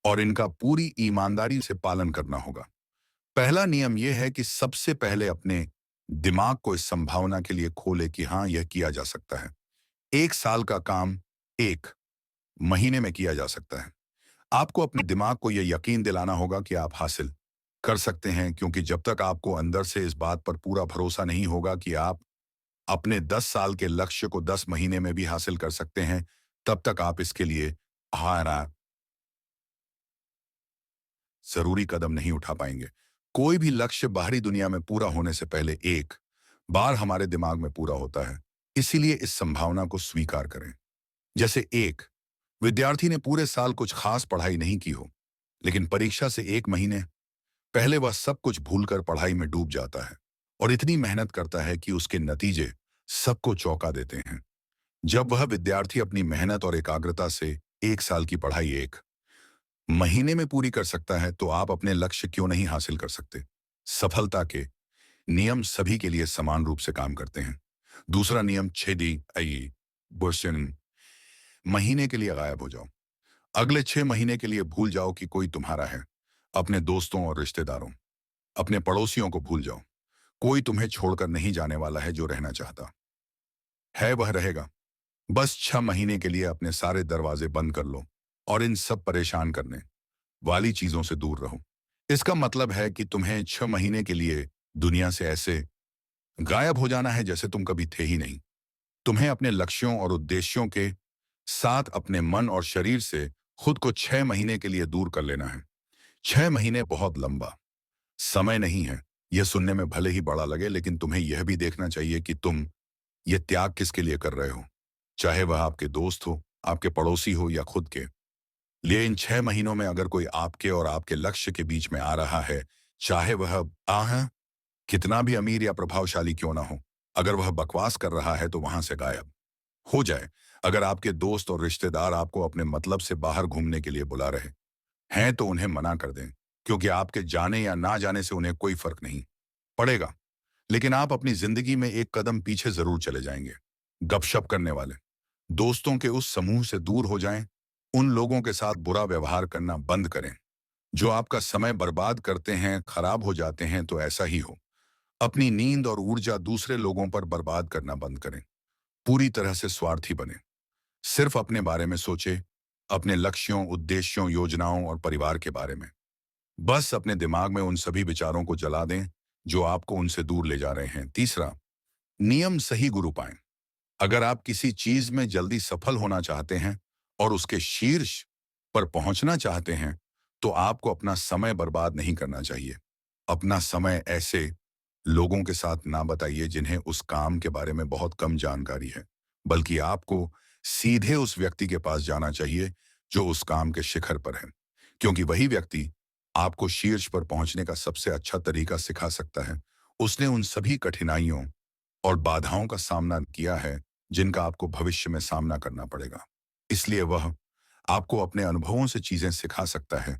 और इनका पूरी ईमानदारी से पालन करना होगा। पहला नियम यह है कि सबसे पहले अपने दिमाग को इस संभावना के लिए खोले कि हाँ, यह किया जा सकता है। 1 साल का काम 1 महीने में किया जा सकता है। आपको अपने दिमाग को यह यकीन दिलाना होगा कि आप हासिल कर सकते हैं, क्योंकि जब तक आपको अंदर से इस बात पर पूरा भरोसा नहीं होगा कि आप अपने 10 साल के लक्ष्य को 10 महीने में भी हासिल कर सकते हैं, तब तक आप इसके लिए हारा जरूरी कदम नहीं उठा पाएंगे। कोई भी लक्ष्य बाहरी दुनिया में पूरा होने से पहले एक बार हमारे दिमाग में पूरा होता है। इसीलिए इस संभावना को स्वीकार करें। जैसे एक विद्यार्थी ने पूरे साल कुछ खास पढ़ाई नहीं की हो, लेकिन परीक्षा से 1 महीने पहले वह सब कुछ भूलकर पढ़ाई में डूब जाता है और इतनी मेहनत करता है कि उसके नतीजे सबको चौंका देते हैं। जब वह विद्यार्थी अपनी मेहनत और एकाग्रता से 1 साल की पढ़ाई 1 महीने में पूरी कर सकता है, तो आप अपने लक्ष्य क्यों नहीं हासिल कर सकते? सफलता के नियम सभी के लिए समान रूप से काम करते हैं। दूसरा नियम 6 महीने के लिए गायब हो जाओ। अगले 6 महीने के लिए भूल जाओ कि कोई तुम्हारा है। अपने दोस्तों और रिश्तेदारों, अपने पड़ोसियों को भूल जाओ। कोई तुम्हें छोड़कर नहीं जाने वाला है। जो रहना चाहता है वह रहेगा। बस 6 महीने के लिए अपने सारे दरवाजे बंद कर लो और इन सब परेशान करने वाली चीजों से दूर रहो। इसका मतलब है कि तुम्हें 6 महीने के लिए दुनिया से ऐसे गायब हो जाना है जैसे तुम कभी थे ही नहीं। तुम्हें अपने लक्ष्यों और उद्देश्यों के साथ अपने मन और शरीर से खुद को 6 महीने के लिए दूर कर लेना है। 6 महीने बहुत लंबा समय नहीं है। यह सुनने में भले ही बड़ा लगे, लेकिन तुम्हें यह भी देखना चाहिए कि तुम यह त्याग किसके लिए कर रहे हो। चाहे वह आपके दोस्त हो, आपके पड़ोसी हो या खुद के लिए। इन 6 महीनों में अगर कोई आपके और आपके लक्ष्य के बीच में आ रहा है, चाहे वह आह कितना भी अमीर या प्रभावशाली क्यों ना हो। अगर वह बकवास कर रहा है तो वहां से गायब हो जाए। अगर आपके दोस्त और रिश्तेदार आपको अपने मतलब से बाहर घूमने के लिए बुला रहे हैं तो उन्हें मना कर दें, क्योंकि आपके जाने या ना जाने से उन्हें कोई फर्क नहीं पड़ेगा। लेकिन आप अपनी जिंदगी में एक कदम पीछे जरूर चले जाएंगे। गपशप करने वाले दोस्तों के उस समूह से दूर हो जाएं। उन लोगों के साथ बुरा व्यवहार करना बंद करें जो आपका समय बर्बाद करते हैं, खराब हो जाते हैं। तो ऐसा ही हो, अपनी नींद और ऊर्जा दूसरे लोगों पर बर्बाद करना बंद करें। पूरी तरह से स्वार्थी बने, सिर्फ अपने बारे में सोचे, अपने लक्ष्यों, उद्देश्यों, योजनाओं और परिवार के बारे में। बस अपने दिमाग में उन सभी विचारों को जला दें जो आपको उनसे दूर ले जा रहे हैं। तीसरा नियम, सही गुरु पाएं। अगर आप किसी चीज में जल्दी सफल होना चाहते हैं और उसके शीर्ष पर पहुंचना चाहते हैं तो आपको अपना समय बर्बाद नहीं करना चाहिए। अपना समय ऐसे लोगों के साथ ना बताइए जिन्हें उस काम के बारे में बहुत कम जानकारी है, बल्कि आपको सीधे उस व्यक्ति के पास जाना चाहिए जो उस काम के शिखर पर है, क्योंकि वही व्यक्ति आपको शीर्ष पर पहुंचने का सबसे अच्छा तरीका सिखा सकता है। उसने उन सभी कठिनाइयों और बाधाओं का सामना किया है जिनका आपको भविष्य में सामना करना पड़ेगा। इसलिए वह आपको अपने अनुभवों से चीजें सिखा सकता है,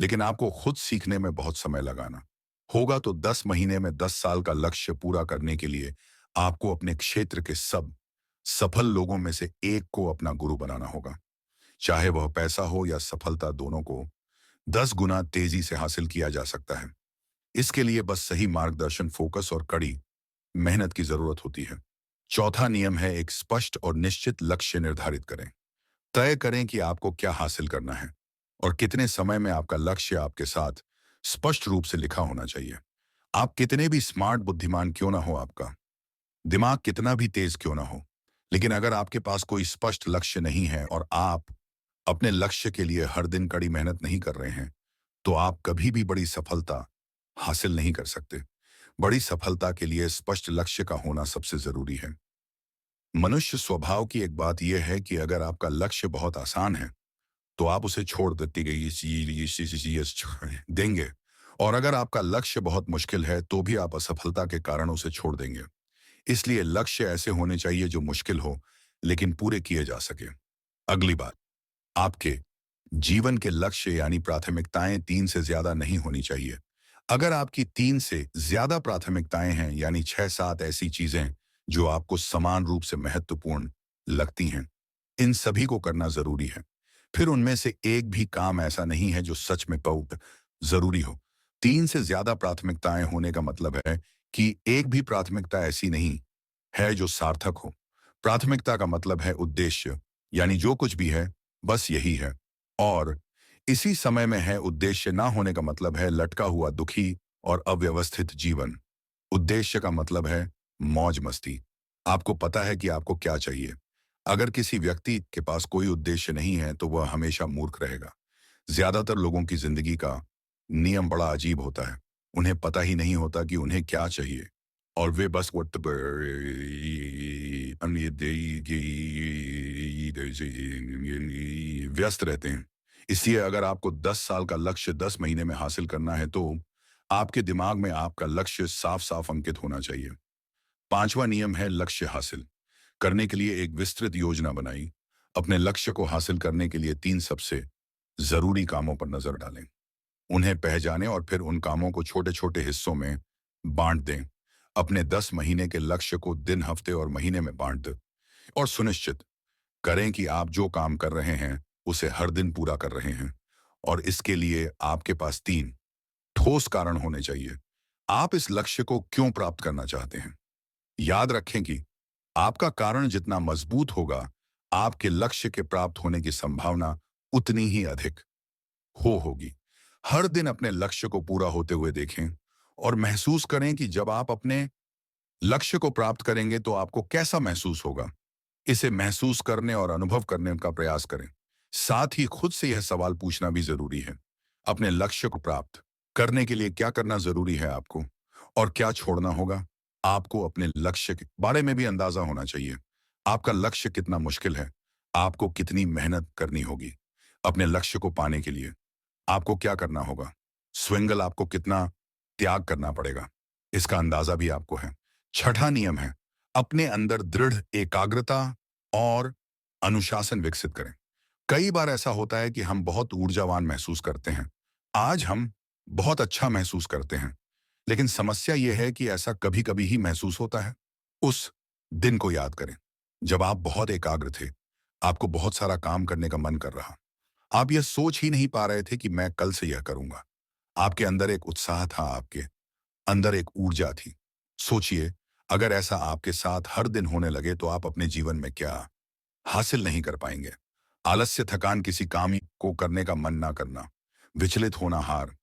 लेकिन आपको खुद सीखने में बहुत समय लगाना होगा। तो 10 महीने में 10 साल का लक्ष्य पूरा करने के लिए आपको अपने क्षेत्र के सब सफल लोगों में से एक को अपना गुरु बनाना होगा। चाहे वह पैसा हो या सफलता, दोनों को 10 गुना तेजी से हासिल किया जा सकता है। इसके लिए बस सही मार्गदर्शन, फोकस और कड़ी मेहनत की जरूरत होती है। चौथा नियम है, एक स्पष्ट और निश्चित लक्ष्य निर्धारित करें। तय करें कि आपको क्या हासिल करना है और कितने समय में। आपका लक्ष्य आपके साथ स्पष्ट रूप से लिखा होना चाहिए। आप कितने भी स्मार्ट, बुद्धिमान क्यों ना हो, आपका दिमाग कितना भी तेज क्यों ना हो, लेकिन अगर आपके पास कोई स्पष्ट लक्ष्य नहीं है और आप अपने लक्ष्य के लिए हर दिन कड़ी मेहनत नहीं कर रहे हैं तो आप कभी भी बड़ी सफलता हासिल नहीं कर सकते। बड़ी सफलता के लिए स्पष्ट लक्ष्य का होना सबसे जरूरी है। मनुष्य स्वभाव की एक बात यह है कि अगर आपका लक्ष्य बहुत आसान है तो आप उसे छोड़ देती गई देंगे, और अगर आपका लक्ष्य बहुत मुश्किल है तो भी आप असफलता के कारण उसे छोड़ देंगे। इसलिए लक्ष्य ऐसे होने चाहिए जो मुश्किल हो लेकिन पूरे किए जा सके। अगली बात, आपके जीवन के लक्ष्य यानी प्राथमिकताएं 3 से ज्यादा नहीं होनी चाहिए। अगर आपकी 3 से ज्यादा प्राथमिकताएं हैं, यानी 6-7 ऐसी चीजें जो आपको समान रूप से महत्वपूर्ण लगती हैं, इन सभी को करना जरूरी है। फिर उनमें से एक भी काम ऐसा नहीं है जो सच में बहुत जरूरी हो। 3 से ज्यादा प्राथमिकताएं होने का मतलब है कि एक भी प्राथमिकता ऐसी नहीं है जो सार्थक हो। प्राथमिकता का मतलब है उद्देश्य, यानी जो कुछ भी है बस यही है। और इसी समय में है। उद्देश्य ना होने का मतलब है लटका हुआ, दुखी और अव्यवस्थित जीवन। उद्देश्य का मतलब है मौज मस्ती। आपको पता है कि आपको क्या चाहिए। अगर किसी व्यक्ति के पास कोई उद्देश्य नहीं है तो वह हमेशा मूर्ख रहेगा। ज्यादातर लोगों की जिंदगी का नियम बड़ा अजीब होता है। उन्हें पता ही नहीं होता कि उन्हें क्या चाहिए और वे बस व्यस्त रहते हैं। इसलिए अगर आपको 10 साल का लक्ष्य 10 महीने में हासिल करना है तो आपके दिमाग में आपका लक्ष्य साफ साफ अंकित होना चाहिए। पांचवा नियम है, लक्ष्य हासिल करने के लिए एक विस्तृत योजना बनाई। अपने लक्ष्य को हासिल करने के लिए 3 सबसे जरूरी कामों पर नजर डालें, उन्हें पहचानें और फिर उन कामों को छोटे छोटे हिस्सों में बांट दें। अपने 10 महीने के लक्ष्य को दिन, हफ्ते और महीने में बांट दें और सुनिश्चित करें कि आप जो काम कर रहे हैं उसे हर दिन पूरा कर रहे हैं। और इसके लिए आपके पास 3 ठोस कारण होने चाहिए। आप इस लक्ष्य को क्यों प्राप्त करना चाहते हैं? याद रखें कि आपका कारण जितना मजबूत होगा, आपके लक्ष्य के प्राप्त होने की संभावना उतनी ही अधिक होगी। हर दिन अपने लक्ष्य को पूरा होते हुए देखें और महसूस करें कि जब आप अपने लक्ष्य को प्राप्त करेंगे तो आपको कैसा महसूस होगा। इसे महसूस करने और अनुभव करने का प्रयास करें। साथ ही खुद से यह सवाल पूछना भी जरूरी है, अपने लक्ष्य को प्राप्त करने के लिए क्या करना जरूरी है आपको और क्या छोड़ना होगा। आपको अपने लक्ष्य के बारे में भी अंदाजा होना चाहिए। आपका लक्ष्य कितना मुश्किल है, आपको कितनी मेहनत करनी होगी। अपने लक्ष्य को पाने के लिए आपको क्या करना होगा। स्विंगल आपको कितना त्याग करना पड़ेगा। इसका अंदाजा भी आपको है। छठा नियम है, अपने अंदर दृढ़ एकाग्रता और अनुशासन विकसित करें। कई बार ऐसा होता है कि हम बहुत ऊर्जावान महसूस करते हैं। आज हम बहुत अच्छा महसूस करते हैं, लेकिन समस्या यह है कि ऐसा कभी-कभी ही महसूस होता है। उस दिन को याद करें, जब आप बहुत एकाग्र थे, आपको बहुत सारा काम करने का मन कर रहा। आप यह सोच ही नहीं पा रहे थे कि मैं कल से यह करूंगा। आपके अंदर एक उत्साह था, आपके अंदर एक ऊर्जा थी। सोचिए, अगर ऐसा आपके साथ हर दिन होने लगे तो आप अपने जीवन में क्या हासिल नहीं कर पाएंगे। आलस्य, थकान, किसी काम को करने का मन ना करना, विचलित होना, हार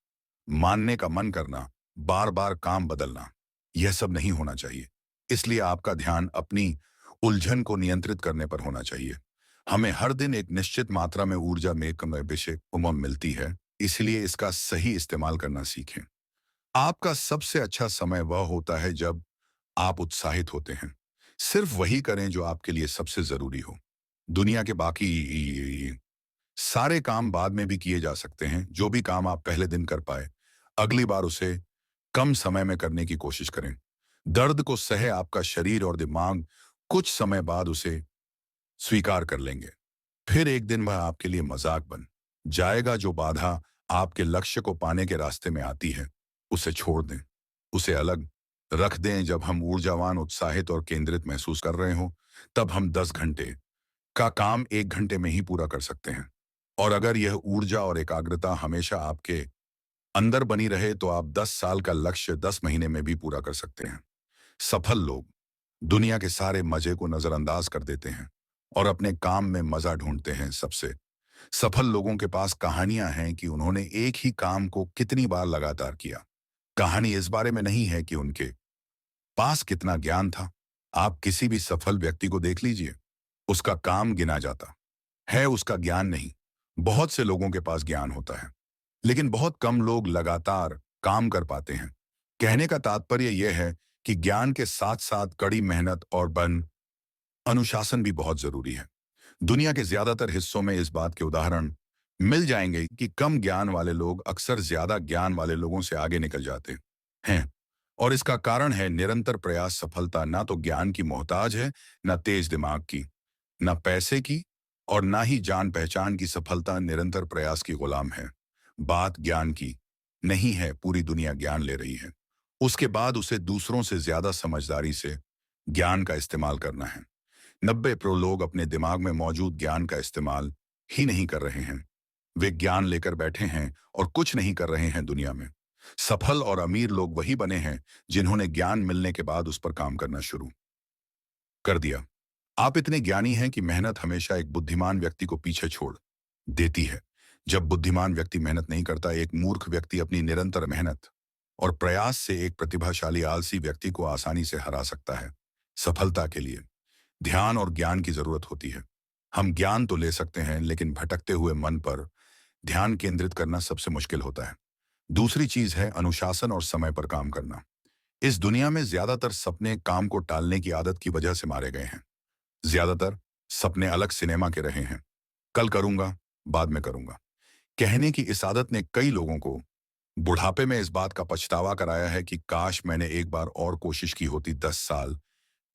मानने का मन करना, बार बार काम बदलना, यह सब नहीं होना चाहिए। इसलिए आपका ध्यान अपनी उलझन को नियंत्रित करने पर होना चाहिए। हमें हर दिन एक निश्चित मात्रा में ऊर्जा में कम विषय उमम मिलती है, इसलिए इसका सही इस्तेमाल करना सीखें। आपका सबसे अच्छा समय वह होता है जब आप उत्साहित होते हैं। सिर्फ वही करें जो आपके लिए सबसे जरूरी हो। दुनिया के बाकी सारे काम बाद में भी किए जा सकते हैं। जो भी काम आप पहले दिन कर पाए, अगली बार उसे कम समय में करने की कोशिश करें। दर्द को सहे आपका शरीर और दिमाग कुछ समय बाद उसे स्वीकार कर लेंगे। फिर एक दिन वह आपके लिए मजाक बन जाएगा। जो बाधा आपके लक्ष्य को पाने के रास्ते में आती है, उसे छोड़ दें, उसे अलग रख दें। जब हम ऊर्जावान, उत्साहित और केंद्रित महसूस कर रहे हो, तब हम 10 घंटे का काम 1 घंटे में ही पूरा कर सकते हैं। और अगर यह ऊर्जा और एकाग्रता हमेशा आपके अंदर बनी रहे तो आप 10 साल का लक्ष्य 10 महीने में भी पूरा कर सकते हैं। सफल लोग दुनिया के सारे मजे को नजरअंदाज कर देते हैं और अपने काम में मजा ढूंढते हैं। सबसे सफल लोगों के पास कहानियां हैं कि उन्होंने एक ही काम को कितनी बार लगातार किया। कहानी इस बारे में नहीं है कि उनके पास कितना ज्ञान था। आप किसी भी सफल व्यक्ति को देख लीजिए, उसका काम गिना जाता है, उसका ज्ञान नहीं। बहुत से लोगों के पास ज्ञान होता है, लेकिन बहुत कम लोग लगातार काम कर पाते हैं। कहने का तात्पर्य यह है कि ज्ञान के साथ साथ कड़ी मेहनत और अनुशासन भी बहुत जरूरी है। दुनिया के ज्यादातर हिस्सों में इस बात के उदाहरण मिल जाएंगे कि कम ज्ञान वाले लोग अक्सर ज्यादा ज्ञान वाले लोगों से आगे निकल जाते हैं। और इसका कारण है निरंतर प्रयास। सफलता ना तो ज्ञान की मोहताज है, ना तेज दिमाग की, ना पैसे की, और ना ही जान पहचान की। सफलता निरंतर प्रयास की गुलाम है। बात ज्ञान की नहीं है, पूरी दुनिया ज्ञान ले रही है। उसके बाद उसे दूसरों से ज्यादा समझदारी से ज्ञान का इस्तेमाल करना है। 90% लोग अपने दिमाग में मौजूद ज्ञान का इस्तेमाल ही नहीं कर रहे हैं। वे ज्ञान लेकर बैठे हैं और कुछ नहीं कर रहे हैं दुनिया में। सफल और अमीर लोग वही बने हैं जिन्होंने ज्ञान मिलने के बाद उस पर काम करना शुरू कर दिया। आप इतने ज्ञानी हैं कि मेहनत हमेशा एक बुद्धिमान व्यक्ति को पीछे छोड़ देती है। जब बुद्धिमान व्यक्ति मेहनत नहीं करता, एक मूर्ख व्यक्ति अपनी निरंतर मेहनत और प्रयास से एक प्रतिभाशाली आलसी व्यक्ति को आसानी से हरा सकता है। सफलता के लिए ध्यान और ज्ञान की जरूरत होती है। हम ज्ञान तो ले सकते हैं, लेकिन भटकते हुए मन पर ध्यान केंद्रित करना सबसे मुश्किल होता है। दूसरी चीज है अनुशासन और समय पर काम करना। इस दुनिया में ज्यादातर सपने काम को टालने की आदत की वजह से मारे गए हैं। ज्यादातर सपने अलग सिनेमा के रहे हैं। कल करूंगा, बाद में करूंगा कहने की इस आदत ने कई लोगों को बुढ़ापे में इस बात का पछतावा कराया है कि काश मैंने एक बार और कोशिश की होती। 10 साल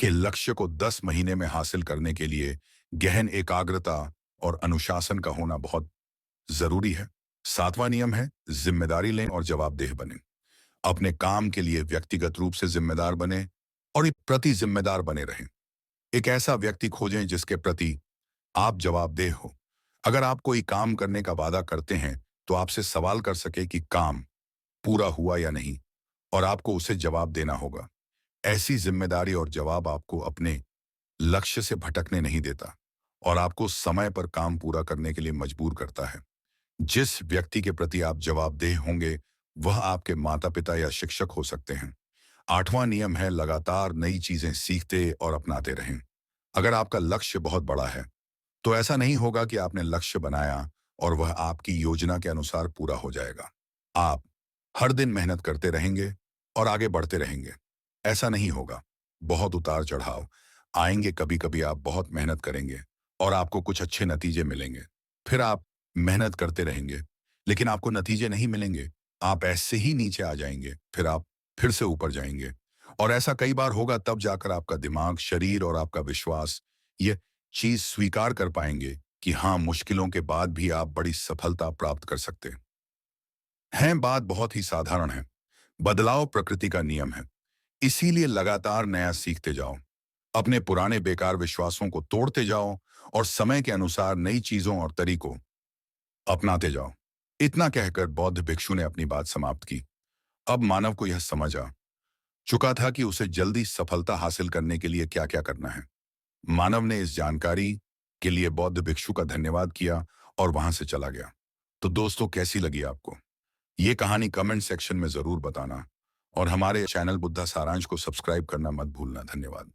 के लक्ष्य को 10 महीने में हासिल करने के लिए गहन एकाग्रता और अनुशासन का होना बहुत जरूरी है। 7वां नियम है, जिम्मेदारी लें और जवाबदेह बने। अपने काम के लिए व्यक्तिगत रूप से जिम्मेदार बने और प्रति जिम्मेदार बने रहें। एक ऐसा व्यक्ति खोजें जिसके प्रति आप जवाबदेह हो। अगर आप कोई काम करने का वादा करते हैं तो आपसे सवाल कर सके कि काम पूरा हुआ या नहीं, और आपको उसे जवाब देना होगा। ऐसी जिम्मेदारी और जवाब आपको अपने लक्ष्य से भटकने नहीं देता और आपको समय पर काम पूरा करने के लिए मजबूर करता है। जिस व्यक्ति के प्रति आप जवाबदेह होंगे, वह आपके माता पिता या शिक्षक हो सकते हैं। 8वां नियम है, लगातार नई चीजें सीखते और अपनाते रहें। अगर आपका लक्ष्य बहुत बड़ा है, तो ऐसा नहीं होगा कि आपने लक्ष्य बनाया और वह आपकी योजना के अनुसार पूरा हो जाएगा। आप हर दिन मेहनत करते रहेंगे और आगे बढ़ते रहेंगे। ऐसा नहीं होगा। बहुत उतार चढ़ाव आएंगे। कभी कभी आप बहुत मेहनत करेंगे और आपको कुछ अच्छे नतीजे मिलेंगे। फिर आप मेहनत करते रहेंगे, लेकिन आपको नतीजे नहीं मिलेंगे। आप ऐसे ही नीचे आ जाएंगे, फिर आप फिर से ऊपर जाएंगे। और ऐसा कई बार होगा, तब जाकर आपका दिमाग, शरीर और आपका विश्वास ये चीज स्वीकार कर पाएंगे कि हाँ, मुश्किलों के बाद भी आप बड़ी सफलता प्राप्त कर सकते हैं। बात बहुत ही साधारण है। बदलाव प्रकृति का नियम है। इसीलिए लगातार नया सीखते जाओ, अपने पुराने बेकार विश्वासों को तोड़ते जाओ और समय के अनुसार नई चीजों और तरीकों अपनाते जाओ। इतना कहकर बौद्ध भिक्षु ने अपनी बात समाप्त की। अब मानव को यह समझ आ चुका था कि उसे जल्दी सफलता हासिल करने के लिए क्या क्या करना है। मानव ने इस जानकारी के लिए बौद्ध भिक्षु का धन्यवाद किया और वहां से चला गया। तो दोस्तों, कैसी लगी आपको ये कहानी? कमेंट सेक्शन में जरूर बताना और हमारे चैनल बुद्धा सारांश को सब्सक्राइब करना मत भूलना। धन्यवाद।